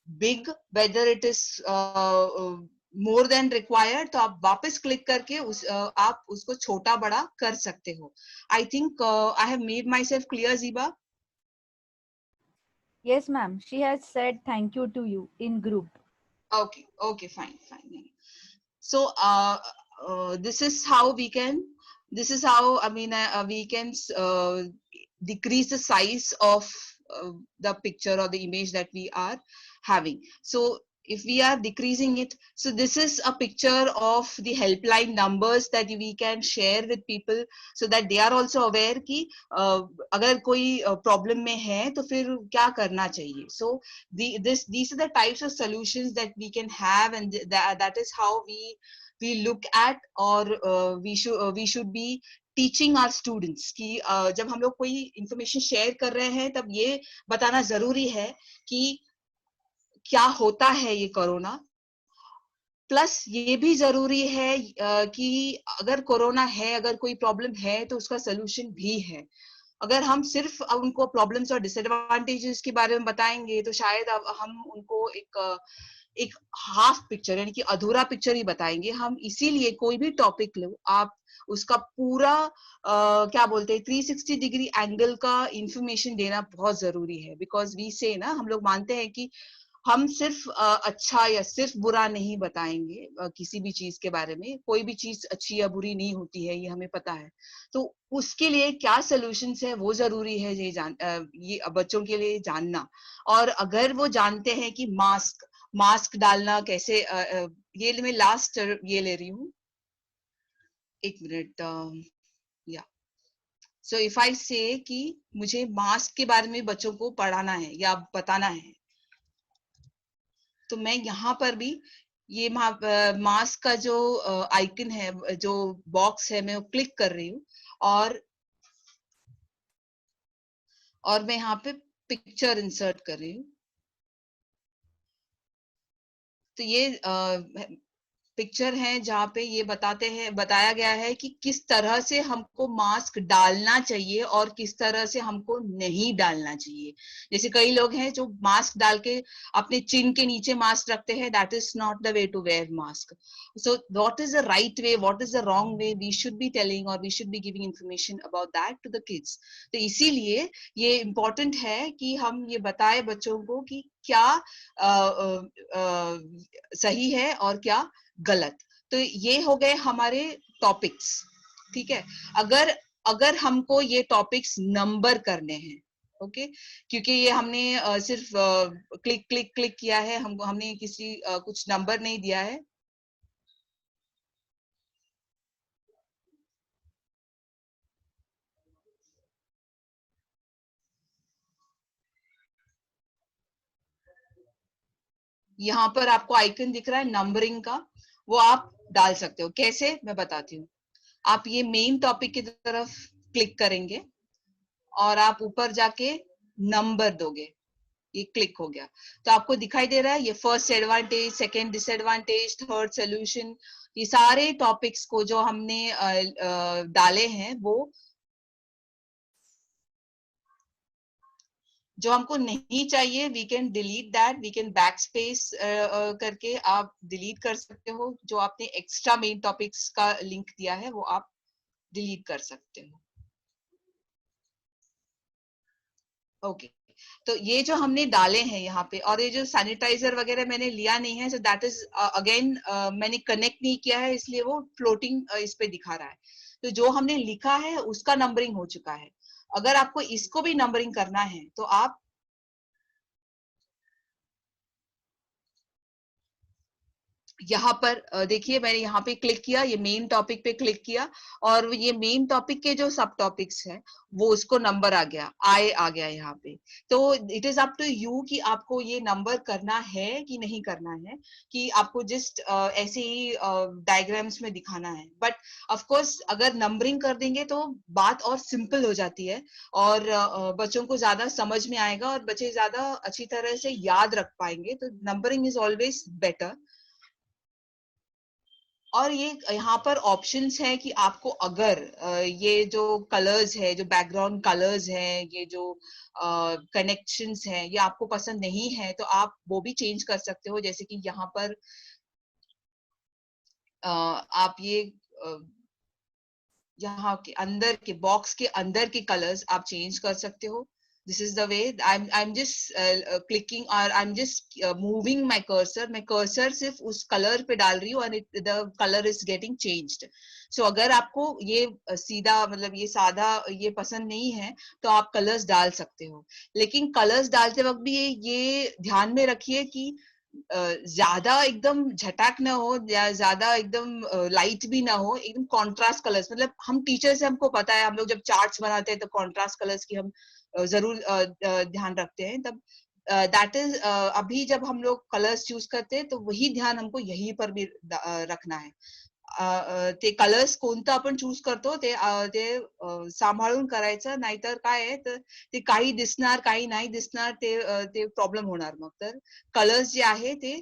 big, whether it is more than required, तो आप वापस click करके आप उसको छोटा बड़ा कर सकते हो. I think I have made myself clear, Ziba. Yes, ma'am. She has said thank you to you in group. Okay, fine. So this is how we can. This is how, I mean, we can decrease the size of the picture or the image that we are having. So if we are decreasing it, so this is a picture of the helpline numbers that we can share with people so that they are also aware कि अगर कोई problem में है तो फिर क्या करना चाहिए. So these are the types of solutions that we can have, and that is how we look at, or we should be teaching our students कि जब हम लोग कोई इंफॉर्मेशन शेयर कर रहे हैं तब ये बताना जरूरी है कि क्या होता है ये कोरोना. प्लस ये भी जरूरी है कि अगर कोरोना है, अगर कोई प्रॉब्लम है तो उसका सोल्यूशन भी है. अगर हम सिर्फ उनको प्रॉब्लम्स और डिसएडवांटेजेस के बारे में बताएंगे तो शायद हम उनको एक हाफ पिक्चर, यानी कि अधूरा पिक्चर ही बताएंगे. हम इसीलिए कोई भी टॉपिक लो, आप उसका पूरा क्या बोलते हैं 360 डिग्री एंगल का इंफॉर्मेशन देना बहुत जरूरी है. बिकॉज वी से ना, हम लोग मानते हैं कि हम सिर्फ अच्छा या सिर्फ बुरा नहीं बताएंगे. किसी भी चीज के बारे में कोई भी चीज अच्छी या बुरी नहीं होती है, ये हमें पता है. तो उसके लिए क्या सॉल्यूशंस है वो जरूरी है ये बच्चों के लिए जानना. और अगर वो जानते हैं कि मास्क डालना कैसे, ये मैं लास्ट ये ले रही हूँ, एक मिनट. या सो इफ आई से कि मुझे मास्क के बारे में बच्चों को पढ़ाना है या बताना है, तो मैं यहाँ पर भी ये मास्क का जो आइकन है, जो बॉक्स है, मैं वो क्लिक कर रही हूँ और मैं यहाँ पे पिक्चर इंसर्ट कर रही हूँ। तो ये पिक्चर है जहाँ पे ये बताया गया है कि किस तरह से हमको मास्क डालना चाहिए और किस तरह से हमको नहीं डालना चाहिए। जैसे कई लोग हैं जो मास्क डाल के अपने चिन के नीचे मास्क रखते हैं, that is not the way to wear mask. So what is the right way, what is the wrong way, we should be telling और we should be giving information about that to the kids. तो इसीलिए ये important है कि हम ये बताएं बच्चों को कि क्या सही है और क्या गलत। तो ये हो गए हमारे टॉपिक्स, ठीक है। अगर अगर हमको ये टॉपिक्स नंबर करने हैं, ओके, क्योंकि ये हमने सिर्फ क्लिक क्लिक क्लिक किया है, हमने किसी कुछ नंबर नहीं दिया है। यहाँ पर आपको आइकन दिख रहा है नंबरिंग का, वो आप डाल सकते हो। कैसे, मैं बताती हूँ। आप ये मेन टॉपिक की तरफ क्लिक करेंगे और आप ऊपर जाके नंबर दोगे, ये क्लिक हो गया। तो आपको दिखाई दे रहा है ये first advantage, second disadvantage, third solution, ये सारे टॉपिक्स को जो हमने डाले हैं, वो जो हमको नहीं चाहिए we can delete that, we can backspace करके आप डिलीट कर सकते हो। जो आपने एक्स्ट्रा मेन टॉपिक्स का लिंक दिया है वो आप डिलीट कर सकते हो। ओके, तो ये जो हमने डाले हैं यहाँ पे, और ये जो सैनिटाइजर वगैरह मैंने लिया नहीं है, so that is again Maine connect नहीं किया है, इसलिए वो फ्लोटिंग इस पे दिखा रहा है। तो जो हमने लिखा है उसका नंबरिंग हो चुका है। अगर आपको इसको भी नंबरिंग करना है तो आप यहाँ पर देखिए, मैंने यहाँ पे क्लिक किया, ये मेन टॉपिक पे क्लिक किया, और ये मेन टॉपिक के जो सब टॉपिक्स हैं वो उसको नंबर आ गया, आए आ गया यहाँ पे। तो it is up to you कि आपको ये नंबर करना है कि नहीं करना है, कि आपको जस्ट ऐसे ही डायग्राम्स में दिखाना है। बट ऑफ कोर्स अगर नंबरिंग कर देंगे तो बात और सिंपल हो जाती है, और बच्चों को ज्यादा समझ में आएगा और बच्चे ज्यादा अच्छी तरह से याद रख पाएंगे। तो नंबरिंग इज ऑलवेज बेटर। और ये यहाँ पर ऑप्शंस है कि आपको अगर ये जो कलर्स है, जो बैकग्राउंड कलर्स हैं, ये जो कनेक्शंस हैं, ये आपको पसंद नहीं है तो आप वो भी चेंज कर सकते हो। जैसे कि यहाँ पर आप ये यहाँ के अंदर के बॉक्स के अंदर के कलर्स आप चेंज कर सकते हो। This is the way. I'm just clicking और I'm just moving my cursor. मैं कर्सर सिर्फ उस कलर पे डाल रही हूँ और the color is getting changed. So अगर आपको ये सीधा, मतलब ये सादा ये पसंद नहीं है तो आप कलर्स डाल सकते हो। लेकिन कलर्स डालते वक्त भी ये ध्यान में रखिए कि ज्यादा एकदम झटाक ना हो या ज्यादा एकदम लाइट भी ना हो, एकदम कॉन्ट्रास्ट कलर्स। मतलब हम टीचर से हमको पता है, हम लोग जब चार्ट्स बनाते हैं तो कॉन्ट्रास्ट कलर्स की हम जरूर ध्यान रखते हैं। तब दैट इज अभी जब हम लोग कलर्स चूज करते हैं तो वही ध्यान हमको यहीं पर भी रखना है। ते कलर्स कोणतं आपण चूज करतो ते सांभाळून करायचं, नाहीतर काय आहे तर ते काही दिसणार काही नाही दिसणार, ते प्रॉब्लेम होणार। मग तर कलर्स जे आहे ते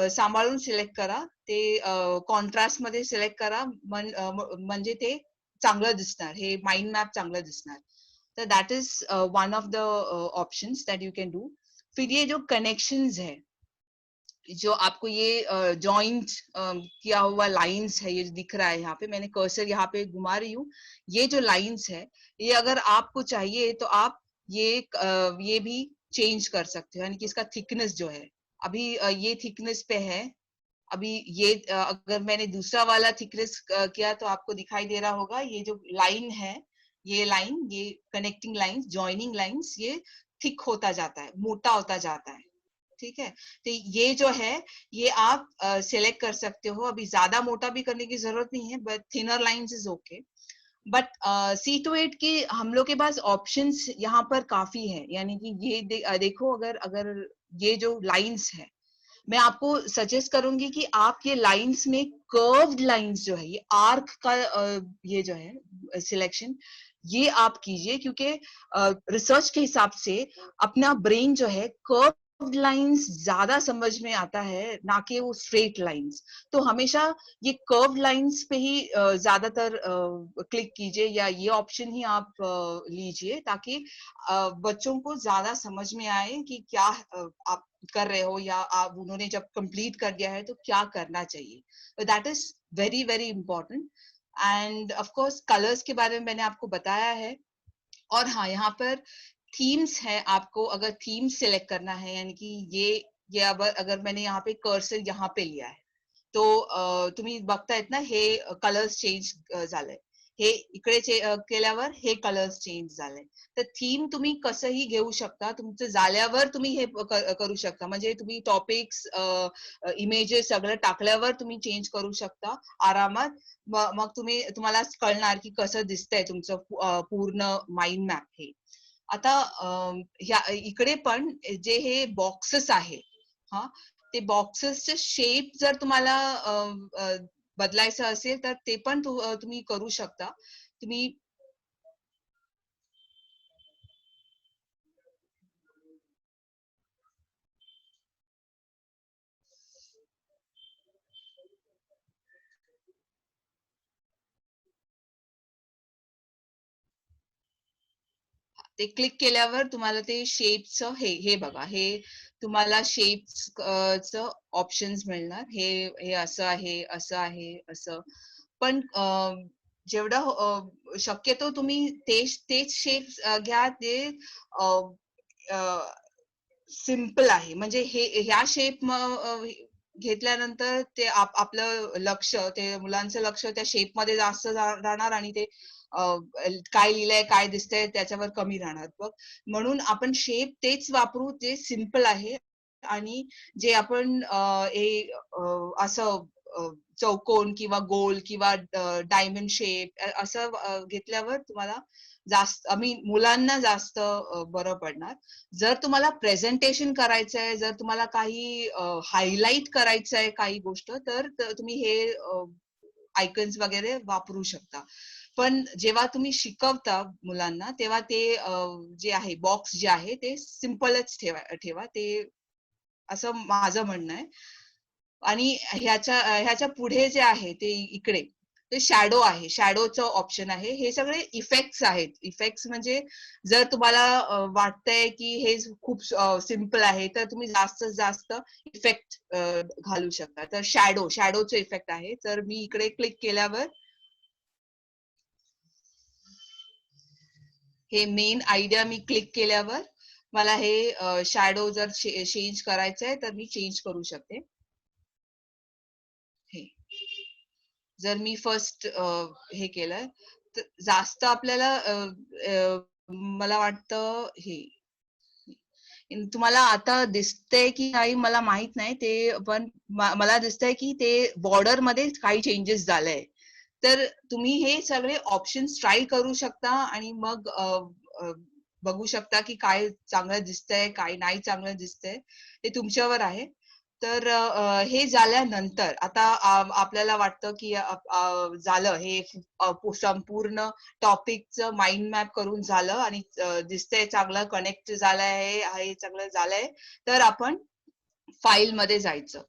सांभाळून सिलेक्ट करा, ते कॉन्ट्रास्ट मध्ये सिलेक्ट करा, म्हणजे ते चांगलं दिसणार, हे माइंड मॅप चांगलं दिसणार। तो that is one of the options that you can do. फिर ये जो कनेक्शंस है, जो आपको ये जॉइंट किया हुआ लाइंस है, ये दिख रहा है यहाँ पे, मैंने कर्सर यहाँ पे घुमा रही हूँ। ये जो लाइंस है, ये अगर आपको चाहिए तो आप ये भी चेंज कर सकते हो, यानी कि इसका थिकनेस जो है, अभी ये थिकनेस पे है। अभी ये अगर मैंने दूसरा वाला थिकनेस किया तो आपको दिखाई दे रहा होगा, ये जो लाइन है, ये लाइन, ये कनेक्टिंग लाइंस, जॉइनिंग लाइंस, ये थिक होता जाता है, मोटा होता जाता है। ठीक है, तो ये जो है ये आप सिलेक्ट कर सकते हो। अभी ज्यादा मोटा भी करने की जरूरत नहीं है, but thinner lines is okay. But C to 8 के हम लोग के पास ऑप्शंस यहाँ पर काफी है, यानी कि ये देखो, अगर अगर ये जो लाइंस है मैं आपको सजेस्ट करूंगी कि आप ये लाइंस में कर्व्ड लाइंस जो है, ये आर्क का ये जो है सिलेक्शन, ये आप कीजिए, क्योंकि रिसर्च के हिसाब से अपना ब्रेन जो है कर्व्ड लाइंस ज्यादा समझ में आता है, ना कि वो स्ट्रेट लाइंस। तो हमेशा ये कर्व्ड लाइंस पे ही ज्यादातर क्लिक कीजिए, या ये ऑप्शन ही आप लीजिए, ताकि बच्चों को ज्यादा समझ में आए कि क्या आप कर रहे हो, या आप उन्होंने जब कंप्लीट कर दिया है तो क्या करना चाहिए। That is very very important. And of course colours के बारे में मैंने आपको बताया है। और हाँ, यहाँ पर थीम्स है, आपको अगर थीम सिलेक्ट करना है, यानी कि ये अगर मैंने यहाँ पे कर्सर यहाँ पे लिया है, तो तुम्ही बघता येत ना, हे कलर्स चेंज झालंय, हे इकडे केल्यावर हे कलर्स चेंज झाले। तर थीम तुम्ही कसंही घेऊ शकता, तुमचं झाल्यावर तुम्ही हे करू शकता, म्हणजे तुम्ही टॉपिक्स इमेजेस सगळं टाकल्यावर तुम्ही चेंज करू शकता आरामात। मग तुम्हाला कळणार की कसं दिसतंय तुमचं पूर्ण माइंड मॅप हे। आता इकडे पण जे हे बॉक्सेस आहे, हा, ते बॉक्सेसचे शेप जर तुम्हाला बदलायचं असेल तर ते पण तुम्ही करू शकता। तुम्ही ते क्लिक केल्यावर तुम्हाला ते शेपचं हे बघा, हे तुम्हाला शेप्स ऑप्शन्स मिळणार। हे असं आहे, असं आहे, असं। पण जेवढं शक्यतो तुम्ही तेच शेप्स घ्या, ते सिंपल आहे। म्हणजे ह्या शेप घेतल्यानंतर ते आपलं लक्ष, ते मुलांचं लक्ष त्या शेप मध्ये जास्त राहणार, आणि ते काय लिहिलंय, काय दिसतंय त्याच्यावर कमी राहणार बघ। म्हणून आपण शेप तेच वापरू जे सिंपल आहे, आणि जे आपण असं चौकोन किंवा गोल किंवा डायमंड शेप असं घेतल्यावर तुम्हाला जास्त, मुलांना जास्त बरं पडणार। जर तुम्हाला प्रेझेंटेशन करायचंय, जर तुम्हाला काही हायलाइट करायचंय काही गोष्ट, तर तुम्ही हे आयकन्स वगैरे वापरू शकता। पण जेव्हा तुम्ही शिकवता मुलांना, तेव्हा ते जे आहे बॉक्स जे आहे ते सिंपलच ठेवा, ते असं माझं म्हणणं आहे। आणि ह्याच्या पुढे जे आहे ते इकडे ते शॅडो आहे, शॅडोचं ऑप्शन आहे। हे सगळे इफेक्ट्स आहेत। इफेक्ट्स म्हणजे जर तुम्हाला वाटतंय की हे खूप सिंपल आहे, तर तुम्ही जास्तीत जास्त इफेक्ट घालू शकता। तर शॅडोचे इफेक्ट आहे। तर मी इकडे क्लिक केल्यावर हे मेन आयडिया मी क्लिक केल्यावर मला हे शॅडो जर चेंज करायचंय तर मी चेंज करू शकते। हे जर मी फर्स्ट हे केलं तर जास्त आपल्याला मला वाटतं हे तुम्हाला आता दिसतंय की नाही मला माहित नाही, ते पण मला दिसतंय की ते बॉर्डर मध्ये काही चेंजेस झालंय। तर तुम्ही हे सगळे ऑप्शन्स ट्राय करू शकता, आणि मग बघू शकता की काय चांगलं दिसतंय, काय नाही चांगलं दिसतंय, ते तुमच्यावर आहे। तर हे झाल्यानंतर आता आपल्याला वाटतं की झालं हे संपूर्ण टॉपिकचं माइंड मॅप करून झालं, आणि दिसतंय चांगलं कनेक्ट झालंय, हे चांगलं झालंय, तर आपण फाईल मध्ये जायचं।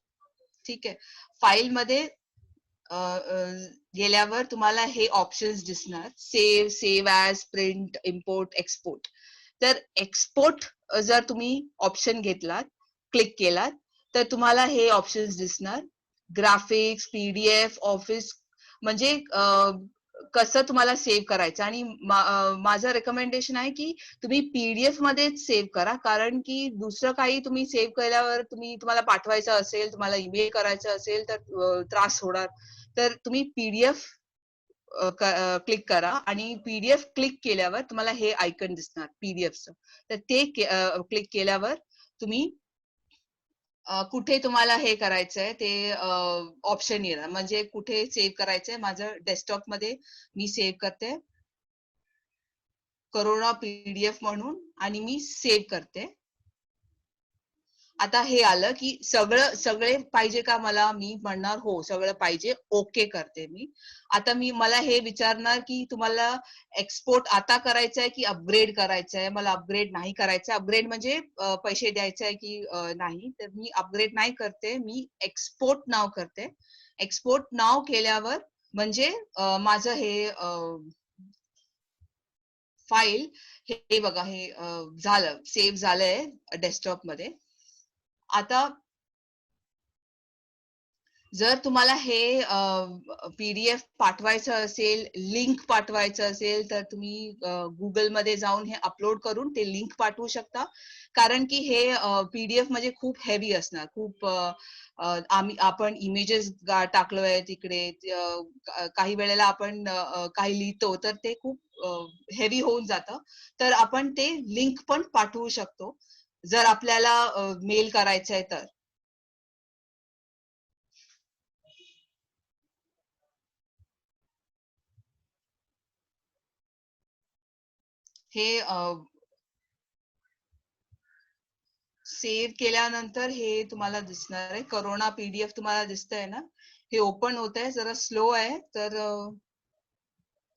ठीक आहे, फाईल मध्ये गेल्यावर तुम्हाला हे ऑप्शन्स दिसणार, save as, print, import, export. तर एक्सपोर्ट जर तुम्ही ऑप्शन घेतलात, क्लिक केलात, तर तुम्हाला हे ऑप्शन्स दिसणार, ग्राफिक्स, पीडीएफ, ऑफिस, म्हणजे कसं तुम्हाला सेव्ह करायचं। आणि माझं रेकमेंडेशन आहे की तुम्ही पीडीएफ मध्येच सेव्ह करा, कारण की दुसरं काही तुम्ही सेव्ह केल्यावर तुम्हाला पाठवायचं असेल, तुम्हाला ईमेल करायचं असेल तर त्रास होणार। तर तुम्ही पीडीएफ क्लिक करा, आणि पीडीएफ क्लिक केल्यावर तुम्हाला हे आयकन दिसणार पीडीएफचं। तर ते क्लिक केल्यावर तुम्ही कुठे तुम्हाला हे करायचंय ते ऑप्शन येणार, म्हणजे कुठे सेव्ह करायचंय। माझं डेस्कटॉप मध्ये मी सेव्ह करते, करोना पीडीएफ म्हणून, आणि मी सेव्ह करते। आता हे आलं की सगळे पाहिजे का मला, मी म्हणणार हो सगळं पाहिजे, ओके करते मी. आता मला हे विचारणार की तुम्हाला एक्सपोर्ट आता करायचं आहे की अपग्रेड करायचं आहे. मला अपग्रेड नाही करायचं. अपग्रेड म्हणजे पैसे द्यायचे आहे की नाही, तर मी अपग्रेड नाही करते, मी एक्सपोर्ट नाव करते. एक्सपोर्ट नाव केल्यावर म्हणजे माझं हे फाईल हे बघा हे झालं, सेव्ह झालंय डेस्कटॉप मध्ये. आता जर तुम्हाला हे PDF पाठवायचं असेल, लिंक पाठवायचं असेल, तर तुम्ही गुगल मध्ये जाऊन हे अपलोड करून ते लिंक पाठवू शकता. कारण की हे PDF म्हणजे खूप हेवी असणार. खूप आपण इमेजेस टाकलोय तिकडे, काही वेळेला आपण काही लिहितो तर ते खूप हेवी होऊन जातं. तर आपण ते लिंक पण पाठवू शकतो जर आपल्याला मेल करायचं आहे तर. हे सेव्ह केल्यानंतर हे तुम्हाला दिसणार आहे. करोना PDF तुम्हाला दिसतंय ना, हे ओपन होत आहे, जरा स्लो आहे. तर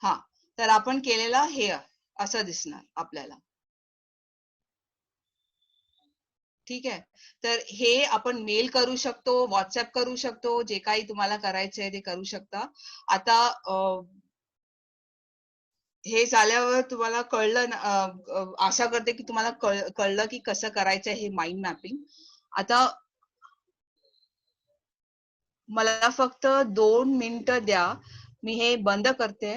हा, तर आपण केलेला हे असं दिसणार आपल्याला. ठीक आहे, तर हे आपण मेल करू शकतो, व्हॉट्सअप करू शकतो, जे काही तुम्हाला करायचंय ते करू शकता. आता हे झाल्यावर तुम्हाला कळलं, आशा करते की तुम्हाला कळलं की कसं करायचं हे माइंड मॅपिंग. आता मला फक्त 2 मिनिटं द्या, मी हे बंद करते.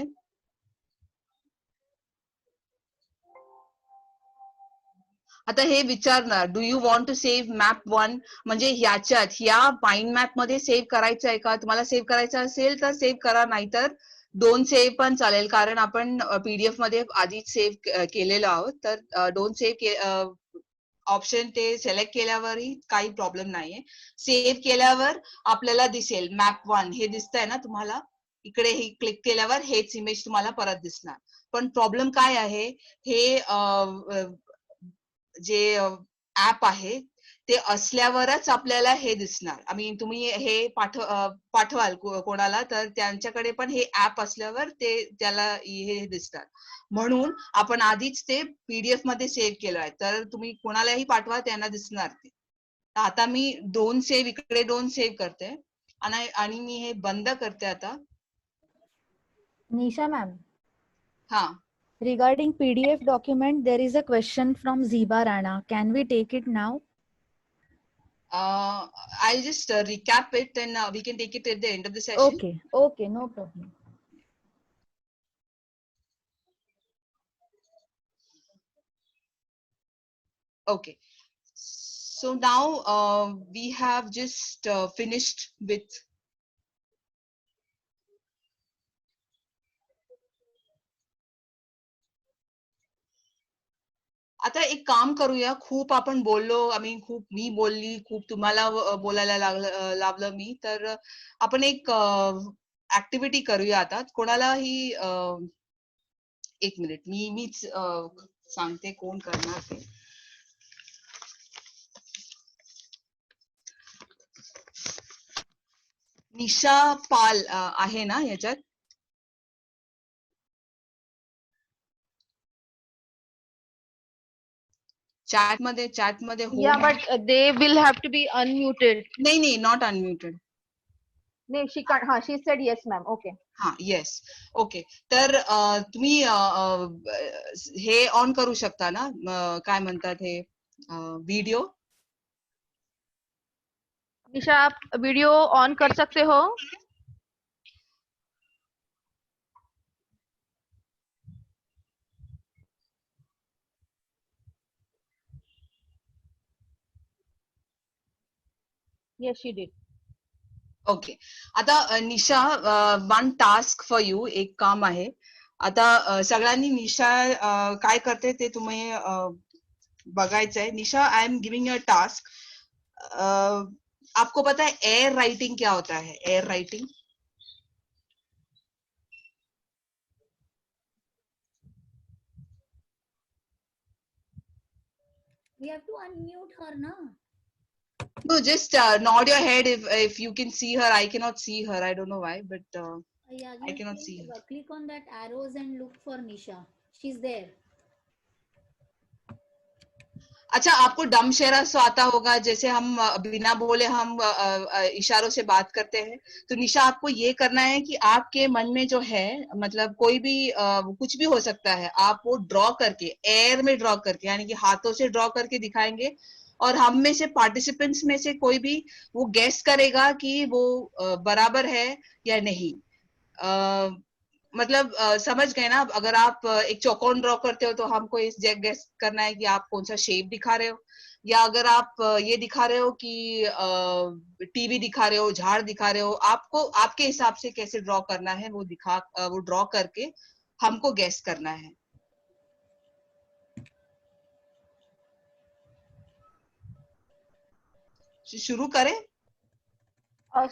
आता हे विचारणार, do you want to save map 1, म्हणजे ह्या माइंड मॅप मध्ये सेव्ह करायचं आहे का? तुम्हाला सेव्ह करायचं असेल तर सेव्ह करा, नाहीतर 2 सेव्ह पण चालेल, कारण आपण PDF मध्ये आधीच सेव्ह केलेलो आहोत. तर 2 सेव्ह ऑप्शन ते सिलेक्ट केल्यावरही काही प्रॉब्लेम नाहीये. सेव्ह केल्यावर आपल्याला दिसेल मॅप 1 हे दिसतंय ना तुम्हाला, इकडे हे क्लिक केल्यावर हेच इमेज तुम्हाला परत दिसणार. पण प्रॉब्लेम काय आहे, हे जे ऍप आहे ते असल्यावरच आपल्याला हे दिसणार. तुम्ही हे पाठवाल कोणाला, तर त्यांच्याकडे पण हे ऍप असल्यावर ते त्याला हे दिसतात. म्हणून आपण आधीच ते PDF मध्ये सेव्ह केलं आहे, तर तुम्ही कोणालाही पाठवा, त्यांना दिसणार ते. आता मी 2 सेव्ह इकडे 2 सेव्ह करते आणि मी हे बंद करते आता. Nisha ma'am, हा, regarding PDF document, there is a question from Ziba Rana. Can we take it now? I'll just recap it and we can take it at the end of the session. Okay, no problem. Okay, so now we have just finished with आता एक काम करूया. खूप आपण बोललो, खूप मी बोलली, खूप तुम्हाला बोलायला लावलं मी. तर आपण एक ऍक्टिव्हिटी करूया आता. कोणालाही 1 मिनिट, मीच सांगते कोण करणार ते. निशा पाल आहे ना याच्यात? चॅट मध्ये हो. Yeah, but they will have to be unmuted. नाही, not unmuted. No, she can't. She said yes, ma'am. Okay. हा, येस, ओके. तर तुम्ही हे ऑन करू शकता ना, काय म्हणतात हे व्हिडिओ. निशा, आप वीडियो ऑन कर सकते हो? Yes, she did. ओके. आता निशा, वन टास्क फॉर यू, एक काम आहे. आता सगळ्यांनी निशा काय करते ते तुम्ही बघायचंय. Nisha, I am giving you a task. आपको पता है एयर राइटिंग क्या होता है? Air writing We have to unmute her, na? No, just nod your head if you can see her. I cannot see her. I don't know why, but Yeah, I you cannot see her. click on that arrows and look for Nisha. She's there. अच्छा, आपको डम शेरा so आता होगा, जैसे हम बिना बोले हम इशारों से बात करते हैं। तो निशा, आपको ये करना है कि आपके मन में जो है, मतलब कोई भी कुछ भी हो सकता है, आप वो ड्रॉ करके, एयर में ड्रॉ करके, यानी कि हाथों से ड्रॉ करके दिखाएंगे, और हम में से पार्टिसिपेंट्स में से कोई भी वो गेस करेगा कि वो बराबर है या नहीं। मतलब समझ गए ना? अगर आप एक चौकोन ड्रॉ करते हो तो हमको इस गेस करना है कि आप कौन सा शेप दिखा रहे हो, या अगर आप ये दिखा रहे हो कि टीवी दिखा रहे हो, झाड़ दिखा रहे हो, आपको आपके हिसाब से कैसे ड्रॉ करना है वो ड्रॉ करके हमको गेस करना है। शुरू करें?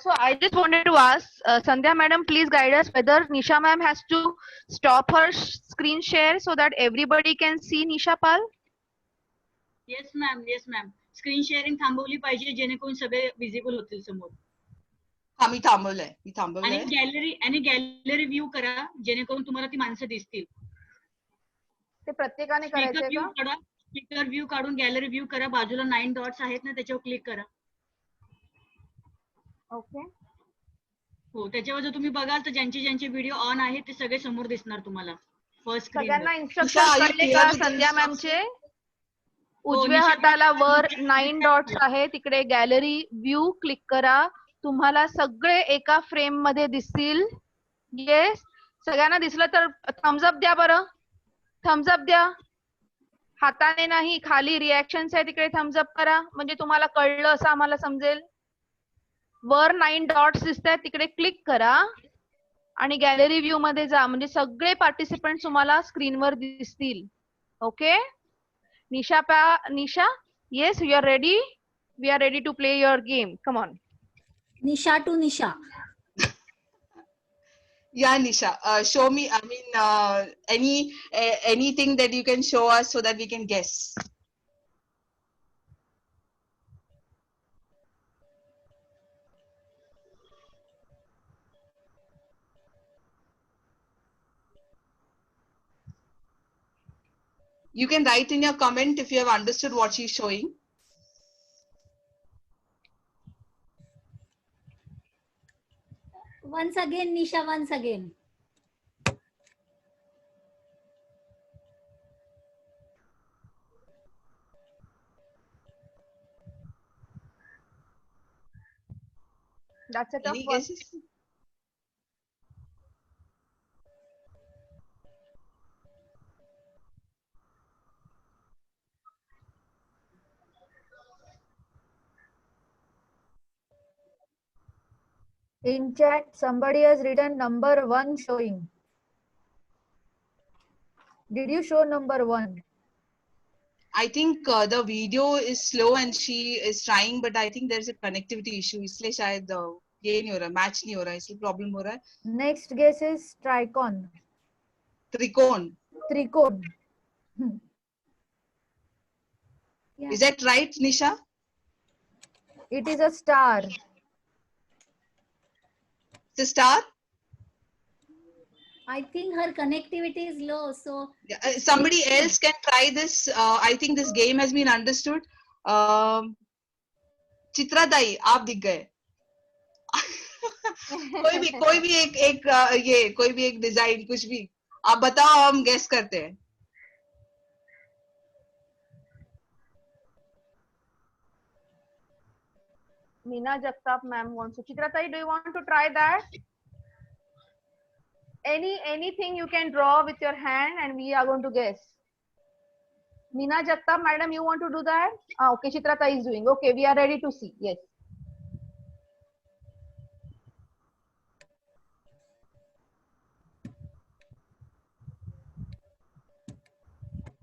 So I just wanted to ask Sandhya madam, please guide us whether Nisha ma'am has to stop her screen share so that everybody can see Nisha Pal. Yes ma'am, screen sharing थांबवली पाहिजे जेणेकरून सगळे visible होतील समोर. हा, मी थांबवलंय. आणि gallery view करा जेणेकरून तुम्हाला ती माणसं दिसतील. ते प्रत्येकाने करायचंय का? स्पीकर व्ह्यू काढून गॅलरी व्ह्यू करा, बाजूला 9 डॉट्स आहेत ना, त्याच्यावर क्लिक करा. ओके. हो, त्याच्यावर जर तुम्ही बघाल तर ज्यांचे व्हिडिओ ऑन आहेत ते सगळे समोर दिसणार तुम्हाला फर्स्ट स्क्रीन. सगळ्यांना इन्स्ट्रक्शन कळले का संध्या मॅमचे? उजव्या हाताला वर 9 डॉट्स आहे, तिकडे गॅलरी व्ह्यू क्लिक करा, तुम्हाला सगळे एका फ्रेम मध्ये दिसतील. येस, सगळ्यांना दिसलं तर थम्स अप द्या बरं, थम्स अप द्या. हाताने नाही, खाली रिएक्शन्स आहे तिकडे थम्स अप करा, म्हणजे तुम्हाला कळलं असं आम्हाला समजेल. वर 9 डॉट्स दिसतात, तिकडे क्लिक करा आणि गॅलरी व्ह्यू मध्ये जा, म्हणजे सगळे पार्टिसिपेंट तुम्हाला स्क्रीनवर दिसतील. Okay. Nisha, yes, we are ready. We are ready to play your game. Come on. Nisha to Nisha. Yeah, Nisha, show me, I mean, anything that you can show us so that we can guess. You can write in your comment if you have understood what she's showing. Once again, Nisha, once again. That's a tough Any one. guesses? In chat, somebody has written number 1 showing. Did you show number 1? I think the video is slow and she is trying, but I think there's a connectivity issue. इसलिए शायद ये नहीं हो रहा, match नहीं हो रहा, इसलिए problem हो रहा है. Next guess is tricon. त्रिकोण. Tricon. Yeah. Is that right, Nisha? It is a star. It's a star? I think her connectivity is low, so Somebody else can try this. I think this game has been understood. चित्रा दाई, आप दिख गए. कोई भी एक design, कुछ भी आप बताओ, हम गेस करते हैं. Meena Jagtap ma'am wants to. Chitratai, do you want to try that? Anything you can draw with your hand and we are going to guess. Meena Jagtap madam, you want to do that? Okay, Chitratai is doing. Okay, we are ready to see. Yes.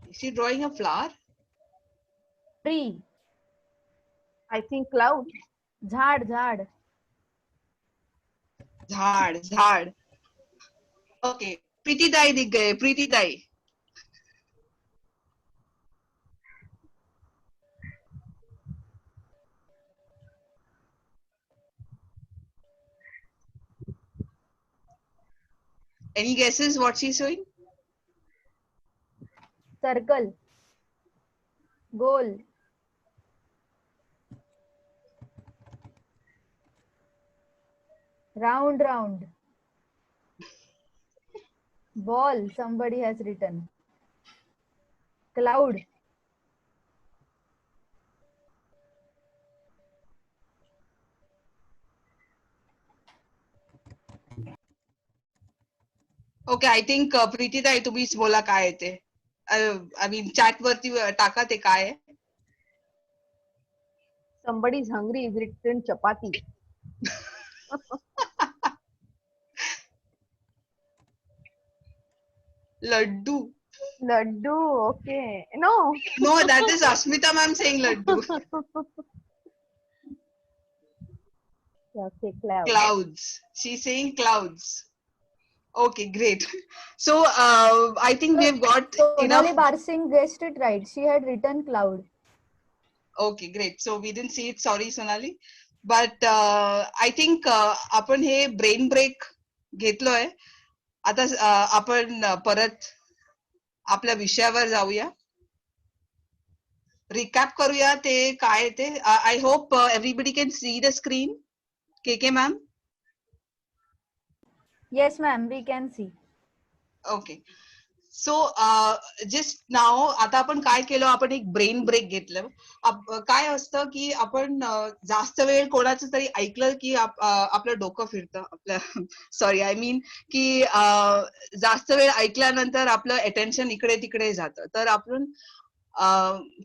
Is she drawing a flower? Tree. I think cloud. झाड. झाड़. Okay, प्रीति दाई दिख गए, प्रीति दाई. Any guesses what she's showing? Circle, गोल, round, ball, somebody has written, cloud, okay, I think प्रीतीताई तुम्हीच बोला काय आहे ते. आय मीन चॅट वरती टाका ते काय आहे. somebody is hungry is written chapati. Laddoo. Laddu, okay. No. No, that is Asmita ma'am saying laddu. Okay, cloud. Clouds. She's saying clouds. Okay, great. So I think we've got Sonali enough. Barsingh guessed it right. She had written cloud. Okay, great. So we didn't see it. Sorry, Sonali. But I think आपण हे brain break घेतलोय. आता आपण परत आपल्या विषयावर जाऊया. Recap करूया ते काय ते. I hope everybody can see the screen. K ma'am. Yes, ma'am, we can see. Okay. So just now आता आपण काय केलं, आपण एक ब्रेन ब्रेक घेतलं. काय असतं की आपण जास्त वेळ कोणाचं तरी ऐकलं की आपलं डोकं फिरतं. आपल्या सॉरी आय मीन की जास्त वेळ ऐकल्यानंतर आपलं अटेन्शन इकडे तिकडे जातं. तर आपण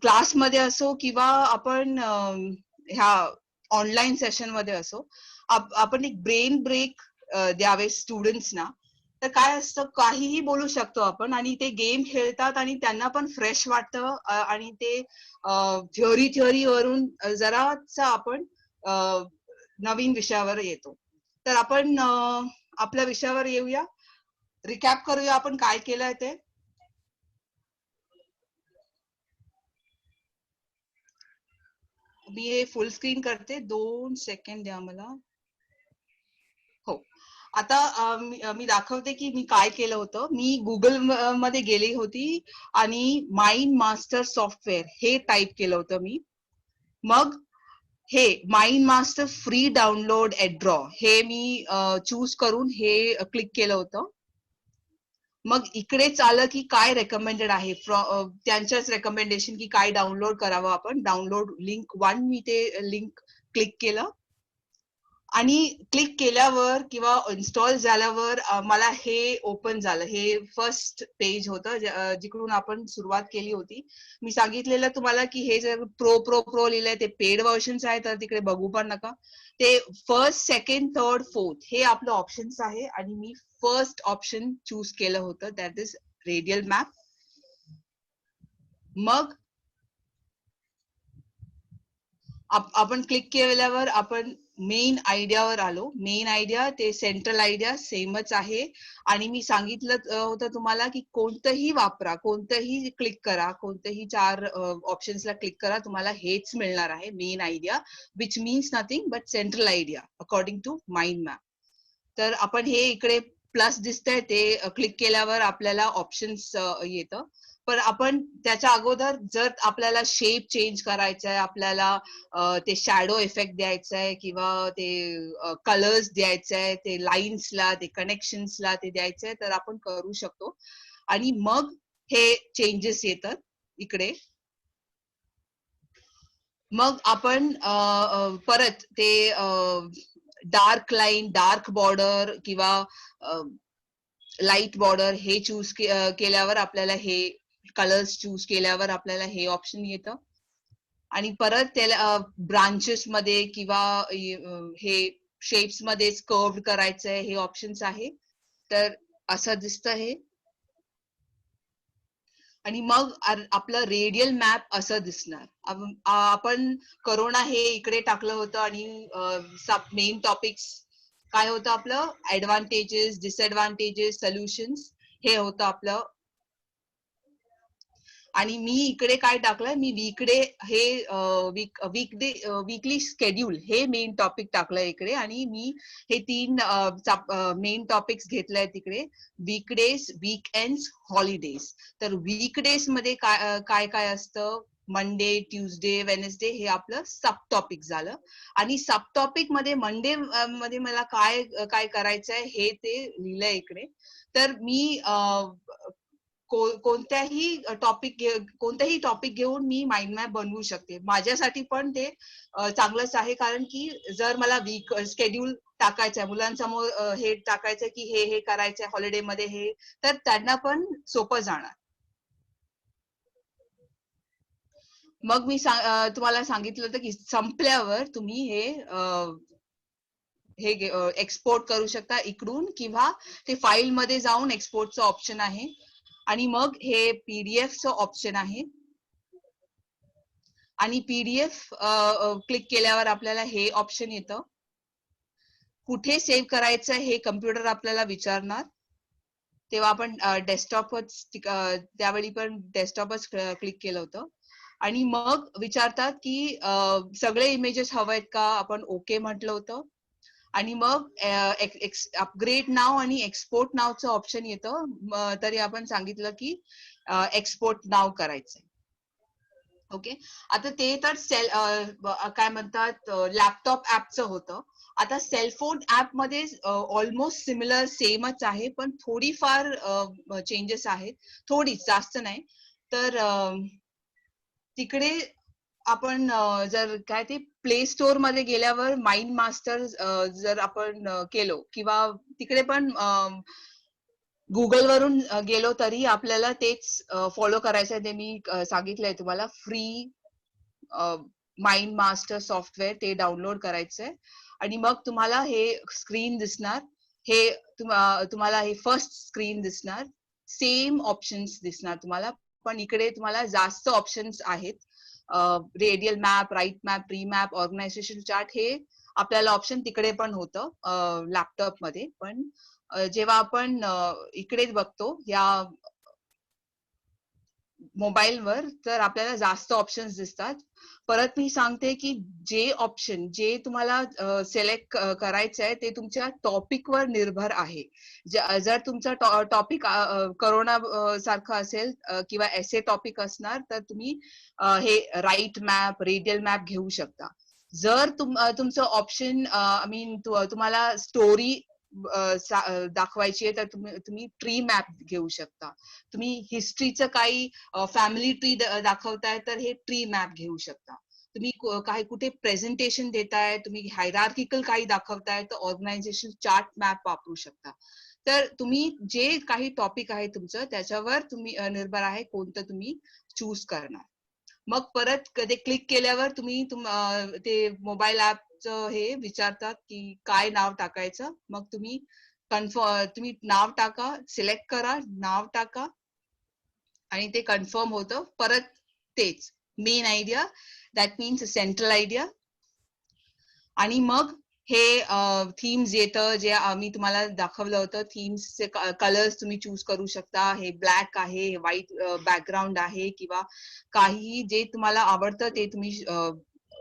क्लासमध्ये असो किंवा आपण ह्या ऑनलाईन सेशन मध्ये असो, आपण एक ब्रेन ब्रेक द्यावे स्टुडंट्सना. तर काय असतं, काहीही बोलू शकतो आपण आणि ते गेम खेळतात आणि त्यांना पण फ्रेश वाटतं आणि ते थिअरी वरून जरासा आपण नवीन विषयावर येतो. तर आपण आपल्या विषयावर येऊया. रिकॅप करूया आपण काय केलंय ते. मी हे फुल स्क्रीन करते, 2 सेकंड द्या मला. हो, आता मी दाखवते की मी काय केलं होतं. मी गुगल मध्ये गेली होती आणि माइंड मास्टर सॉफ्टवेअर हे टाईप केलं होतं मी. मग हे माइंड मास्टर फ्री डाउनलोड ॲड्रॉ हे मी चूज करून हे क्लिक केलं होतं. मग इकडेच आलं की काय रेकमेंडेड आहे, त्यांच्याच रेकमेंडेशन की काय डाउनलोड करावं आपण. डाउनलोड लिंक 1 मी ते लिंक क्लिक केलं आणि क्लिक केल्यावर किंवा इन्स्टॉल झाल्यावर मला हे ओपन झालं. हे फर्स्ट पेज होतं जिकडून आपण सुरुवात केली होती. मी सांगितलेलं तुम्हाला की हे जर प्रो लिहिलंय ते पेड व्हर्जन्स आहे, तर तिकडे बघू पण नका. ते फर्स्ट, सेकंड, थर्ड, फोर्थ हे आपलं ऑप्शन्स आहे आणि मी फर्स्ट ऑप्शन चूज केलं होतं, दॅट इज रेडियल मॅप. मग आपण क्लिक केल्यावर आपण मेन आयडियावर आलो. मेन आयडिया ते सेंट्रल आयडिया सेमच आहे आणि मी सांगितलं होतं तुम्हाला की कोणतंही वापरा, कोणतंही क्लिक करा, कोणतंही 4 ऑप्शन्सला क्लिक करा, तुम्हाला हेच मिळणार आहे, main idea, which means nothing but central idea according to mind map. तर आपण हे इकडे प्लस दिसतंय ते क्लिक केल्यावर आपल्याला ऑप्शन्स येतं. पण आपण त्याच्या अगोदर जर आपल्याला शेप चेंज करायचा आहे, आपल्याला ते शॅडो इफेक्ट द्यायचा आहे किंवा ते कलर्स द्यायचे आहे, ते लाईन्सला, ते कनेक्शन्सला ते द्यायचं आहे, तर आपण करू शकतो. आणि मग हे चेंजेस येतात इकडे. मग आपण परत ते डार्क लाईन, डार्क बॉर्डर किंवा लाईट बॉर्डर हे चूज केल्यावर आपल्याला हे कलर्स चूज केल्यावर आपल्याला हे ऑप्शन येतं. आणि परत त्याला ब्रांचेस मध्ये किंवा हे शेप्स मध्ये कर्व्ह करायचंय, हे ऑप्शन्स आहे. तर असं दिसतं हे. आणि मग आपलं रेडियल मॅप असं दिसणार. आपण करोना हे इकडे टाकलं होतं आणि मेन टॉपिक्स काय होतं आपलं, ऍडव्हान्टेजेस, डिसएडव्हान्टेजेस, सोल्युशन्स हे होतं आपलं. आणि मी इकडे काय टाकलं, मी वीकडे हे वीकली शेड्यूल हे मेन टॉपिक टाकलं इकडे. आणि मी हे 3 मेन टॉपिक्स घेतले तिकडे, वीकडेज, वीकेंड्स, हॉलिडेज. तर वीकडेज मध्ये काय काय असतं, मंडे, ट्युजडे, वेनेसडे हे आपलं सब टॉपिक झालं. आणि सब टॉपिक मध्ये मंडे मध्ये मला काय काय करायचंय हे ते लिहिलंय इकडे. तर मी कोणत्याही टॉपिक घेऊन मी माइंड मॅप बनवू शकते. माझ्यासाठी पण ते चांगलंच आहे, कारण की जर मला वीक शेड्यूल टाकायचं आहे, मुलांसमोर हे टाकायचं की हे करायचंय हॉलिडे मध्ये हे, तर त्यांना पण सोपं जाणार. मग मी तुम्हाला सांगितलं होतं की संपल्यावर तुम्ही हे एक्सपोर्ट करू शकता इकडून, किंवा ते फाईल मध्ये जाऊन एक्सपोर्टचं ऑप्शन आहे. आणि मग हे पीडीएफचं ऑप्शन आहे. आणि पीडीएफ क्लिक केल्यावर आपल्याला हे ऑप्शन येतं. कुठे सेव्ह करायचं हे कम्प्युटर आपल्याला विचारणार, तेव्हा आपण डेस्कटॉपच त्यावेळी पण डेस्कटॉपच क्लिक केलं होतं. आणि मग विचारतात की सगळे इमेजेस हवे आहेत का, आपण ओके म्हटलं होतं. आणि मग अपग्रेड नाव आणि एक्सपोर्ट नावचं ऑप्शन येतं. तरी आपण सांगितलं की एक्सपोर्ट नाव करायचंय. ओके. आता ते तर काय म्हणतात लॅपटॉप ऍपचं होतं. आता सेलफोन ऍप मध्ये ऑलमोस्ट सिमिलर सेमच आहे, पण थोडीफार चेंजेस आहेत, थोडी, जास्त नाही. तर तिकडे आपण जर काय ते प्ले स्टोअर मध्ये गेल्यावर माइंड मास्टर जर आपण केलो, किंवा तिकडे पण गुगल वरून गेलो तरी आपल्याला तेच फॉलो करायचंय. ते मी सांगितलंय तुम्हाला, फ्री माइंड मास्टर सॉफ्टवेअर ते डाउनलोड करायचंय. आणि मग तुम्हाला हे स्क्रीन दिसणार, हे तुम्हाला हे फर्स्ट स्क्रीन दिसणार, सेम ऑप्शन्स दिसणार तुम्हाला, पण इकडे तुम्हाला जास्त ऑप्शन्स आहेत. Radial map, right map, tree map, organisation chart, हे आपल्याला ऑप्शन तिकडे पण होतं लॅपटॉप मध्ये. पण जेव्हा आपण इकडे बघतो या मोबाईलवर, तर आपल्याला जास्त ऑप्शन्स दिसतात. परत मी सांगते की जे ऑप्शन जे तुम्हाला सिलेक्ट करायचं आहे ते तुमच्या टॉपिकवर निर्भर आहे. जर तुमचा टॉपिक करोना सारखं असेल किंवा एसे टॉपिक असणार, तर तुम्ही हे राईट मॅप, रेडियल मॅप घेऊ शकता. जर तुमचं ऑप्शन तुम्हाला स्टोरी दाखवायची आहे, तर तुम्ही ट्री मॅप घेऊ शकता. तुम्ही हिस्ट्रीचं काही फॅमिली ट्री दाखवताय, तर हे ट्री मॅप घेऊ शकता. तुम्ही काही कुठे प्रेझेंटेशन देताय, तुम्ही हायरार्किकल काही दाखवताय, तर ऑर्गनायझेशन चार्ट मॅप वापरू शकता. तर तुम्ही जे काही टॉपिक आहे तुमचं, त्याच्यावर तुम्ही निर्भर आहे कोणतं तुम्ही चूज करणार. मग परत कधी क्लिक केल्यावर तुम्ही ते मोबाईल ऍपचं हे विचारतात की काय नाव टाकायचं. मग तुम्ही तुम्ही नाव टाका, सिलेक्ट करा, नाव टाका, आणि ते कन्फर्म होतं. परत तेच main idea, that means central idea. आणि मग हे थीम्स येतं, जे आम्ही तुम्हाला दाखवलं होतं. थीम्सचे कलर्स तुम्ही चूज करू शकता. हे ब्लॅक आहे, हे व्हाईट बॅकग्राऊंड आहे, किंवा काही जे तुम्हाला आवडतं ते तुम्ही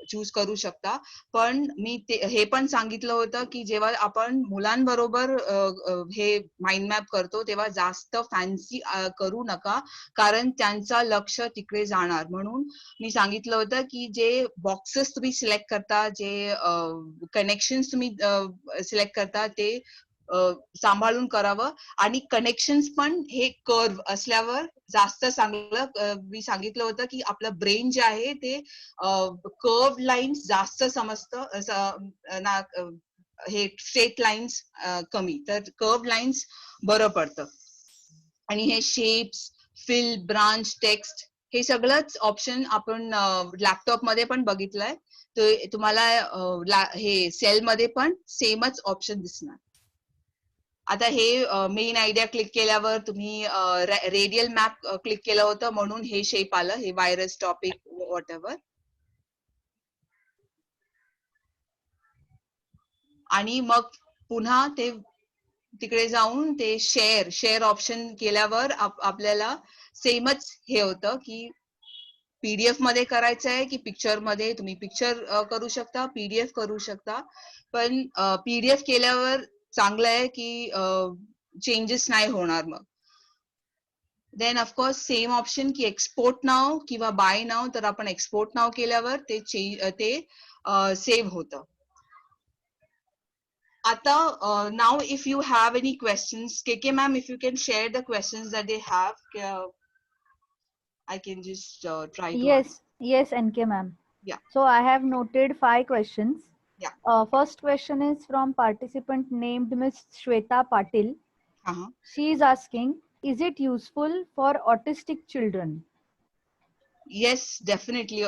चूज करू शकता. पण मी हे पण सांगितलं होतं की जेव्हा आपण मुलांबरोबर हे माइंड मॅप करतो, तेव्हा जास्त फॅन्सी करू नका, कारण त्यांचं लक्ष तिकडे जाणार. म्हणून मी सांगितलं होतं की जे बॉक्सेस तुम्ही सिलेक्ट करता, जे कनेक्शन्स तुम्ही सिलेक्ट करता, ते सांभाळून करावं. आणि कनेक्शन्स पण हे कर्व असल्यावर जास्त चांगलं. मी सांगितलं होतं की आपलं ब्रेन जे आहे ते कर्व लाईन्स जास्त समजतं ना, हे स्ट्रेट लाईन्स कमी. तर कर्व लाईन्स बरं पडतं. आणि हे शेप्स, फिल, ब्रांच, टेक्स्ट, हे सगळंच ऑप्शन आपण लॅपटॉप मध्ये पण बघितलंय. तर तुम्हाला हे सेल मध्ये पण सेमच ऑप्शन दिसणार. आता हे मेन आयडिया क्लिक केल्यावर तुम्ही रेडियल मॅप क्लिक केलं होतं, म्हणून हे शेप आलं, हे व्हायरस, टॉपिक, व्हॉट एव्हर. आणि मग पुन्हा ते तिकडे जाऊन ते शेअर ऑप्शन केल्यावर आपल्याला सेमच हे होतं की पीडीएफ मध्ये करायचं आहे की पिक्चर मध्ये. तुम्ही पिक्चर करू शकता, पीडीएफ करू शकता, पण पीडीएफ केल्यावर चांगलं आहे की चेंजेस नाही होणार मग. देन ऑफकोर्स सेम ऑप्शन की एक्सपोर्ट नाव किंवा बाय नाव. तर आपण एक्सपोर्ट नाव केल्यावर ते सेव्ह होतं. आता now if you have any questions, KK ma'am, if you can share the questions that they have, I can just try to answer. Yes, NK ma'am. Yeah. So I have noted 5 questions. Yeah. First question is from participant named Miss Shweta Patil. Uh-huh. She is asking, is it useful for autistic children? Yes, definitely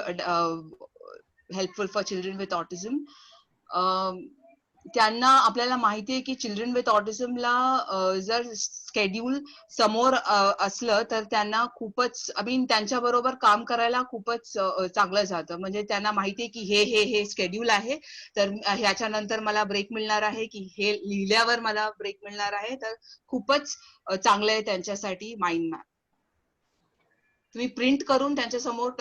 helpful for children with autism. त्यांना आपल्याला माहिती आहे की children with ऑटिझमला जर schedule समोर असलं तर त्यांना खूपच त्यांच्या बरोबर काम करायला खूपच चांगलं जातं. म्हणजे त्यांना माहिती आहे की हे स्केड्यूल आहे, तर ह्याच्यानंतर मला ब्रेक मिळणार आहे, की हे लिहिल्यावर मला ब्रेक मिळणार आहे. तर खूपच चांगलं आहे त्यांच्यासाठी माइंड मॅप. तुम्ही प्रिंट करून त्यांच्या समोर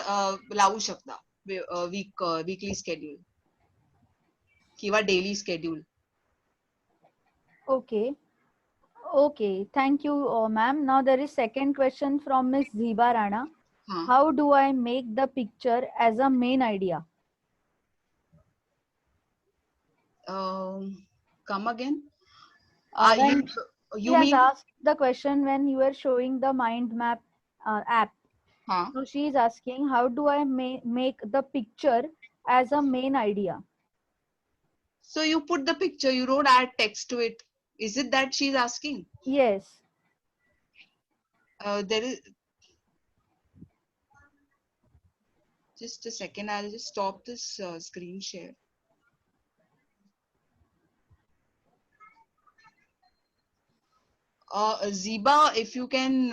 लावू शकता वीकली स्केड्यूल किंवा daily schedule. Okay, thank you, ma'am. Now there is second question from Miss Ziba Rana. How do I make the picture as a main idea? Come again? You mean asked the question when you were showing the mind map app. So she is asking, how do I make the picture as a main idea? So you put the picture, you don't add text to it. Is it that she's asking? Yes. There is. Just a second, I'll just stop this screen share. Ziba, if you can.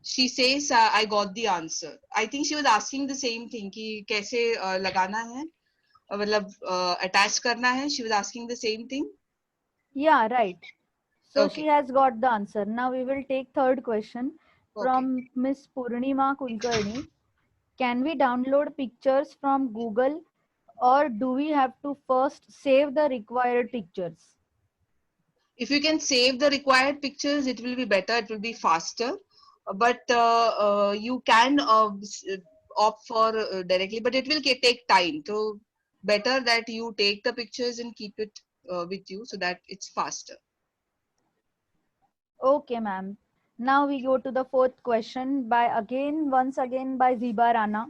She says, I got the answer. I think she was asking the same thing कि कैसे लगाना है, मतलब attach करना है. She was asking the same thing. Yeah, right. So she has got the answer. Now we will take third question from Miss Purnima Kulkarni. Can we download pictures from Google, or do we have to first save the required pictures? If you can save the required pictures, it will be better. It will be faster. But you can opt for directly, but it will take time. So better that you take the pictures and keep it with you so that it's faster. Okay, ma'am. Now we go to the fourth question once again by Ziba Rana.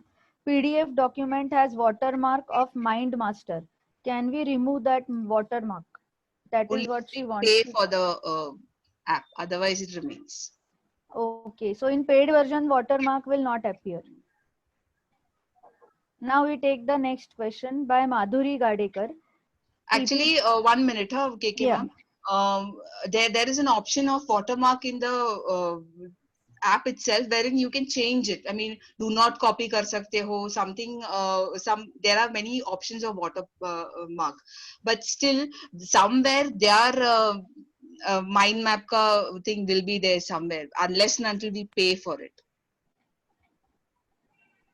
PDF document has watermark of MindMaster. Can we remove that watermark? That is what she wants. Pay for the app, otherwise it remains. Okay, so in paid version, watermark will not appear. Now we take the next question by Madhuri Gadekar. Actually, 1 minute, KK ma'am. There is an option of watermark in the app itself wherein you can change it. Do not copy kar sakte ho, something. There are many options of watermark, but still somewhere their mind map ka thing will be there somewhere unless and until we pay for it.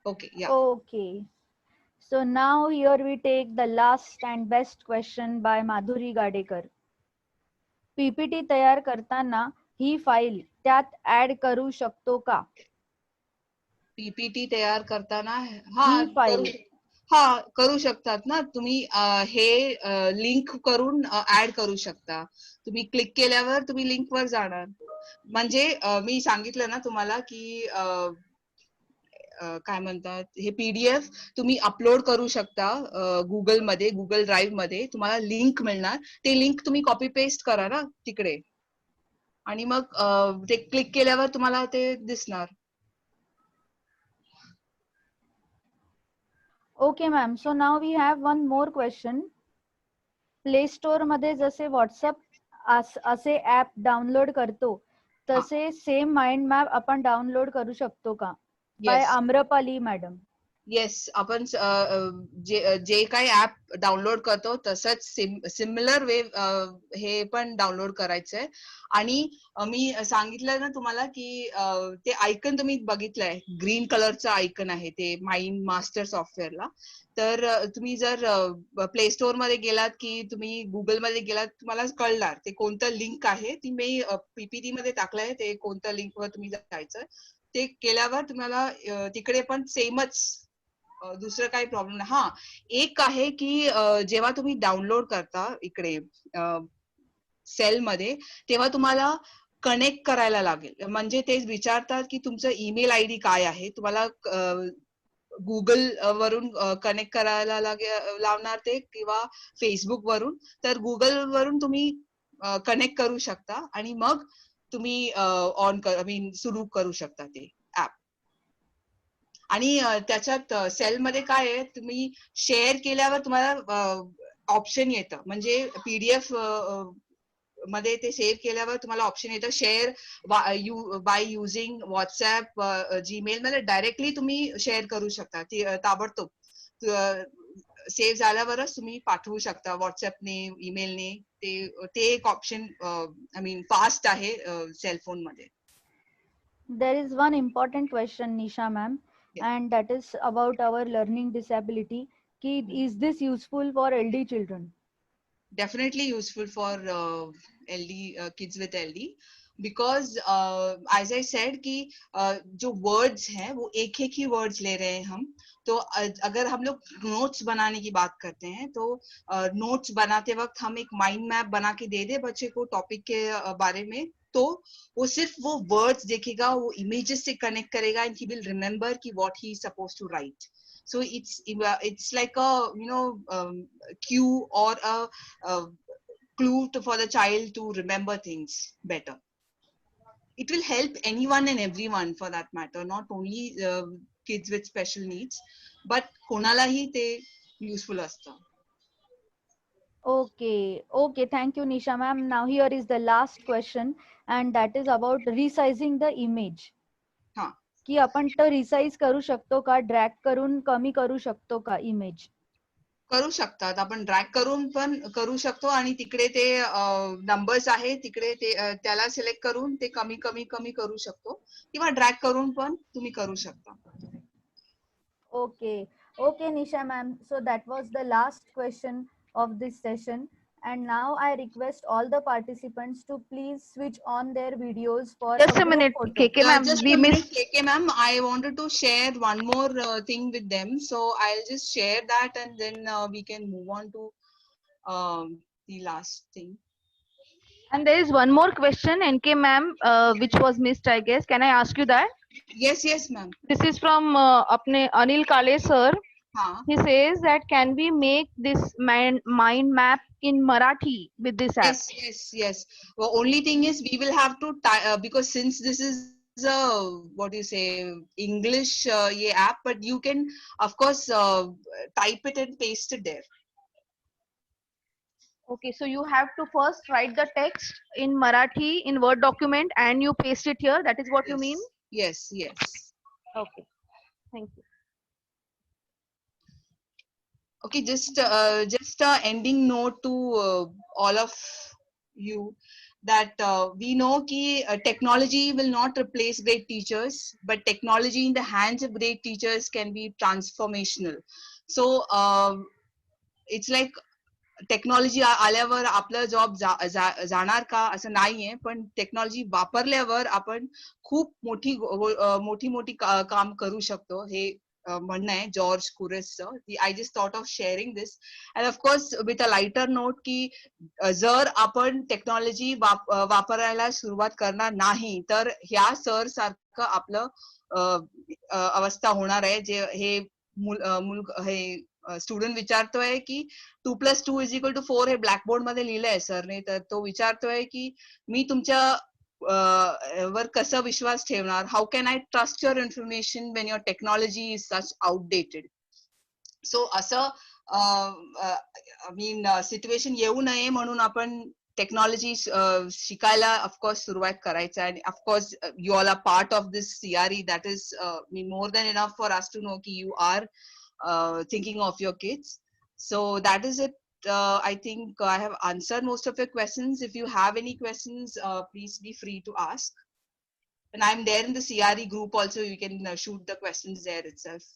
Okay, yeah. Okay. So now here we take the last and best question by Madhuri Gadekar. PPT तयार करताना ही file त्यात add करू शकतो का? PPT तयार करताना करू शकतात ना तुम्ही. हे लिंक करून ऍड करू शकता. तुम्ही क्लिक केल्यावर तुम्ही लिंक वर जाणार. म्हणजे मी सांगितलं ना तुम्हाला की काय म्हणतात, हे PDF तुम्ही अपलोड करू शकता गुगल मध्ये, गुगल ड्राईव्ह मध्ये. तुम्हाला लिंक मिळणार, ते लिंक तुम्ही कॉपी पेस्ट करा ना तिकडे, आणि मग ते क्लिक केल्यावर तुम्हाला ते दिसणार. Okay ma'am. So now we have one more question. Play store मध्ये जसे व्हॉट्सअप असे ऍप डाउनलोड करतो तसे सेम माइंड मॅप आपण डाउनलोड करू शकतो का? Bye Amrapali madam. येस, आपण जे काही ऍप डाउनलोड करतो तसंच सिमिलर वे हे पण डाउनलोड करायचंय. आणि मी सांगितलं ना तुम्हाला की ते आयकन तुम्ही बघितलंय, ग्रीन कलरचं आयकन आहे ते माइंड मास्टर सॉफ्टवेअरला. तर तुम्ही जर प्ले स्टोअर मध्ये गेलात की तुम्ही गुगल मध्ये गेलात, तुम्हाला कळणार ते कोणतं लिंक आहे. ती मी पीपीटी मध्ये टाकलंय, ते कोणत्या लिंकवर तुम्ही जायचं. ते केल्यावर तुम्हाला तिकडे पण सेमच, दुसरं काही प्रॉब्लेम नाही. हा, एक आहे की जेव्हा तुम्ही डाउनलोड करता इकडे सेल मध्ये, तेव्हा तुम्हाला कनेक्ट करायला लागेल. म्हणजे ते विचारतात की तुमचं ईमेल आयडी काय आहे. तुम्हाला गुगल वरून कनेक्ट करायला लावणार ते, किंवा फेसबुक वरून. तर गुगल वरून तुम्ही कनेक्ट करू शकता आणि मग तुम्ही सुरू करू शकता ते ऍप. आणि त्याच्यात सेल मध्ये काय आहे, तुम्ही शेअर केल्यावर तुम्हाला ऑप्शन येतं. म्हणजे पीडीएफ मध्ये ते सेव्ह केल्यावर तुम्हाला ऑप्शन येतं share by using WhatsApp, Gmail. म्हणजे डायरेक्टली तुम्ही शेअर करू शकता. ताबडतोब सेव्ह झाल्यावरच तुम्ही पाठवू शकता व्हॉट्सअपने, ईमेलने. ते एक ऑप्शन फास्ट आहे सेलफोन मध्ये. There is one important question, Nisha ma'am, and that is about our learning disability. Is this useful for LD children? Definitely useful for LD kids with LD, because as I said कि जो words हैं वो एक ही words ले रहे हैं हम. तो अगर हम लोग नोट्स बनाने की बात करते हैं तो नोट्स बनाते वक्त हम एक माइंड मैप बना के दे दे बच्चे को टॉपिक के बारे में, तो वो सिर्फ वो वर्ड्स देखेगा, वो इमेजेस से कनेक्ट करेगा, एंड ही विल रिमेम्बर कि what he is supposed to write. So it's like a cue or a clue for the child to remember things better. It will help anyone and everyone for that matter, not only kids with special needs, but कोणालाही ते useful असतं. Okay, thank you, Nisha ma'am. Now here is the last question, and that is about resizing the image. हा, की आपण तो resize करू शकतो का, ड्रॅग करून कमी करू शकतो का इमेज? करू शकतात. आपण ड्रॅग करून पण करू शकतो, आणि तिकडे ते नंबर्स आहे तिकडे ते त्याला सिलेक्ट करून ते कमी कमी कमी करू शकतो, किंवा ड्रॅग करून पण तुम्ही करू शकता. Okay, Nisha ma'am. So that was the last question of this session. And now I request all the participants to please switch on their videos for Just a a group minute, photo. KK ma'am, Just we a minute, missed. KK ma'am. I wanted to share one more thing with them, so I'll just share that, and then we can move on to the last thing. And there is one more question, NK ma'am, which was missed, I guess. Can I ask you that? Yes, ma'am. This is from apne Anil Kale sir. हाँ. He says that can we make this mind map in Marathi with this app? Yes. Well, only thing is we will have to because since this is what do you say, English ये app, but you can of course type it and paste it there. Okay, so you have to first write the text in Marathi in Word document and you paste it here. That is what you mean? Yes. Okay, thank you. Okay, just a ending note to all of you, that we know कि technology will not replace great teachers, but technology in the hands of great teachers can be transformational. So it's like technology आल्यावर आपलं job जाणार का असं नाहीये, पण technology वापरल्यावर आपण खूप मोठी काम करू शकतो, हे म्हणणं आहे जॉर्ज कुरेसचं. I just thought of sharing this, and of course with a lighter note की जर आपण टेक्नॉलॉजी वापरायला सुरुवात करणार नाही तर ह्या सर सारखं आपलं अवस्था होणार आहे. जे हे हे स्टुडंट विचारतोय की 2+2 = 4 हे ब्लॅकबोर्ड मध्ये लिहिलंय सरने, तर तो विचारतोय की मी तुमच्या वर कसं विश्वास ठेवणार. How can I trust your information Wien your technology is such outdated. So असं सिच्युएशन येऊ नये म्हणून आपण टेक्नॉलॉजी शिकायला ऑफकोर्स सुरुवात करायचं आहे. आणि of course you all are part of this CRE. That is more than enough for us to know की you are thinking of your kids. So that is it. I think I have answered most of your questions. If you have any questions, please be free to ask. And I'm there in the CRE group also. You can shoot the questions there itself.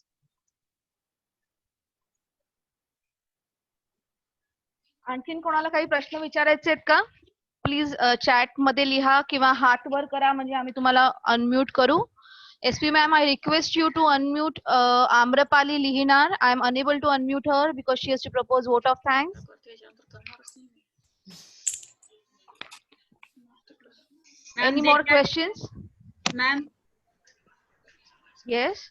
आणखीन कोणाला काही प्रश्न विचारायचे आहेत का? Please chat मध्ये लिहा किंवा हात वर करा, म्हणजे आम्ही तुम्हाला अनम्यूट करू. SP ma'am, I request you to unmute Amrapali Lihinar. I am unable to unmute her because she has to propose vote of thanks. Any more questions? Ma'am Yes.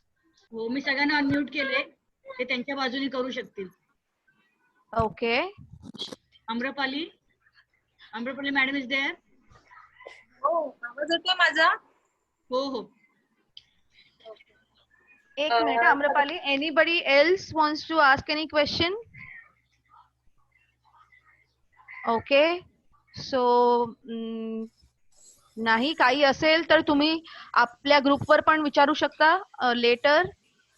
हो, मी सगळ्यांना अनम्यूट केले, ते त्यांच्या बाजूने करू शकतील. Okay. Amrapali madam is there? हो, आवाज येतोय माझा? हो हो. एक minute Amrapali. Anybody else wants to ask any question? Okay. So नाही, काही असेल तर तुम्ही आपल्या ग्रुपवर पण विचारू शकता लेटर.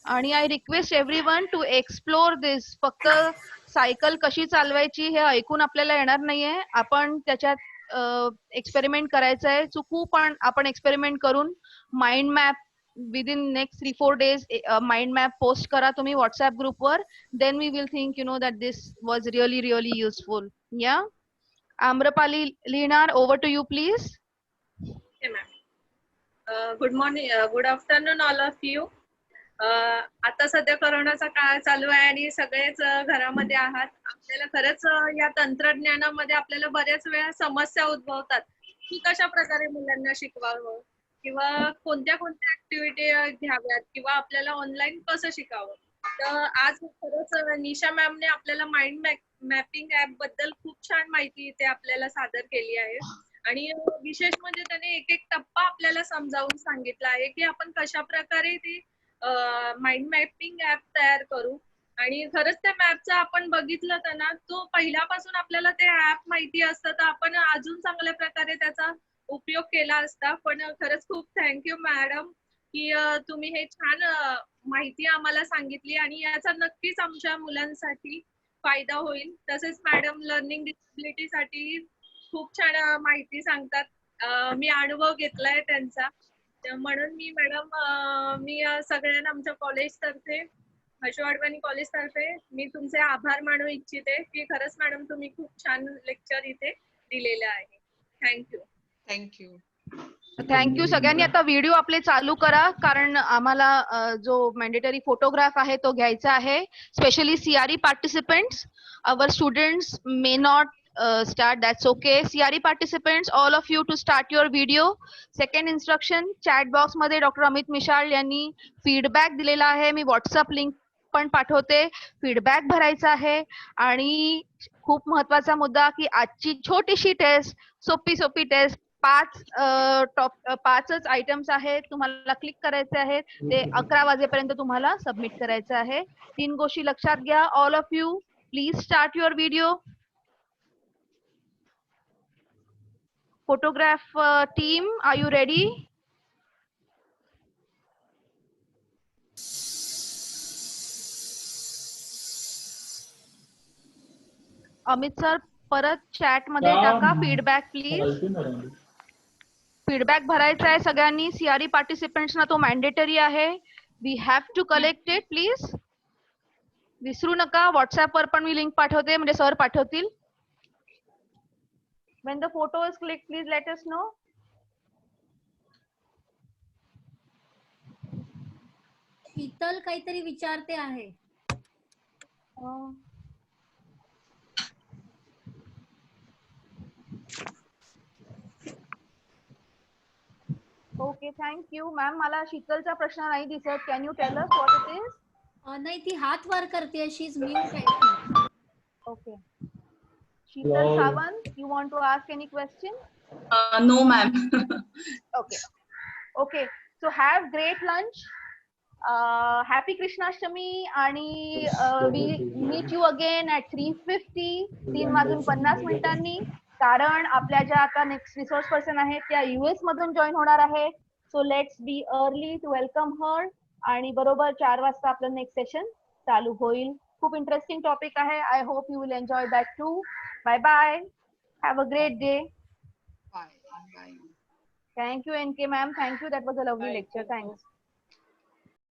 आणि I request everyone to explore this. फक्त सायकल कशी चालवायची हे ऐकून आपल्याला येणार नाहीये. आपण त्याच्यात एक्सपेरिमेंट करायचं आहे. चुकू पण आपण एक्सपेरिमेंट करून mind map within next 3-4 days mind map post kara tumhi WhatsApp group war. Then we will think that this was really useful. Yeah. Amrapali Lihinar, over to you please. Okay, ma'am. Good morning, good afternoon all of you. आता सध्या कोरोनाचा काळ चालू आहे आणि सगळेच घरामध्ये आहात. आपल्याला खरंच या तंत्रज्ञानामध्ये आपल्याला बऱ्याच वेळा समस्या उद्भवतात की कशा प्रकारे मुलांना शिकवावं किंवा कोणत्या ऍक्टिव्हिटी घ्याव्यात किंवा आपल्याला ऑनलाईन कसं शिकावं. तर आज खरंच निशा मॅमने आपल्याला माइंड मॅपिंग ऍप बद्दल खूप छान माहिती इथे आपल्याला सादर केली आहे. आणि विशेष म्हणजे त्याने एक टप्पा आपल्याला समजावून सांगितला आहे की आपण कशा प्रकारे ती माइंड मॅपिंग ऍप तयार करू. आणि खरंच त्या मॅपचं आपण बघितलं तर ना, तो पहिल्यापासून आपल्याला ते ऍप माहिती असतं तर आपण अजून चांगल्या प्रकारे त्याचा उपयोग केला असता. पण खरंच खूप थँक्यू मॅडम की तुम्ही हे छान माहिती आम्हाला सांगितली आणि याचा नक्कीच आमच्या मुलांसाठी फायदा होईल. तसेच मॅडम लर्निंग डिसेबिलिटी साठी खूप छान माहिती सांगतात. मी अनुभव घेतलाय त्यांचा. म्हणून मी मॅडम मी सगळ्यांना आमच्या कॉलेज तर्फे, हर्ष वाडवानी कॉलेज तर्फे मी तुमचे आभार मानू इच्छिते की खरंच मॅडम तुम्ही खूप छान लेक्चर इथे दिलेलं आहे. थँक्यू. थँक्यू. सगळ्यांनी आता व्हिडिओ आपले चालू करा, कारण आम्हाला जो मॅन्डेटरी फोटोग्राफ आहे तो घ्यायचा आहे. Specially CRE participants. Our students may not start, that's okay. CRE participants, all of you to start your video. Second instruction, chat box मध्ये डॉक्टर अमित मिशाळ यांनी फीडबॅक दिलेला आहे. मी व्हॉट्सअप लिंक पण पाठवते. फीडबॅक भरायचा आहे. आणि खूप महत्वाचा मुद्दा की आजची छोटीशी टेस्ट, सोपी टेस्ट, 5च आयटम्स आहेत. तुम्हाला क्लिक करायचे आहेत. ते 11 वाजेपर्यंत तुम्हाला सबमिट करायचं आहे. 3 गोष्टी लक्षात घ्या. All of you please start your video. Photograph team, are you ready? Amit sir परत चॅट मध्ये टाका फीडबॅक प्लीज. फीडबॅक भरायचा आहे सगळ्यांनी. CRE पार्टिसिपेंट्सना तो मॅन्डेटरी आहे. We have to collect it please. विसरू नका. व्हॉट्सअप वर पण मी लिंक पाठवते, म्हणजे सर पाठवतील. When the photo is clicked, please let us know. Sheetal काहीतरी विचारते आहे. Okay, thank you ma'am. मला शीतलचा प्रश्न नाही दिसत. Can you tell us what it is? नाही, ती हात वर करते. शी इज म्यूट आहे. Okay. Sheetal Sawant, you want to ask any question? No, ma'am. Okay. So have great lunch. Happy Krishnashtami. आणि we meet you again at 3:50. 3:50 मिनिटांनी. कारण आपल्या ज्या आता नेक्स्ट रिसोर्स पर्सन आहेत त्या US मधून जॉईन होणार आहे. So let's be early to welcome her. आणि बरोबर 4 वाजता आपलं नेक्स्ट सेशन चालू होईल. खूप इंटरेस्टिंग टॉपिक आहे. I hope you will enjoy that too. Bye bye. Have a great day. Bye. Bye. Thank you, NK ma'am. Thank you. That was a lovely lecture. Thanks.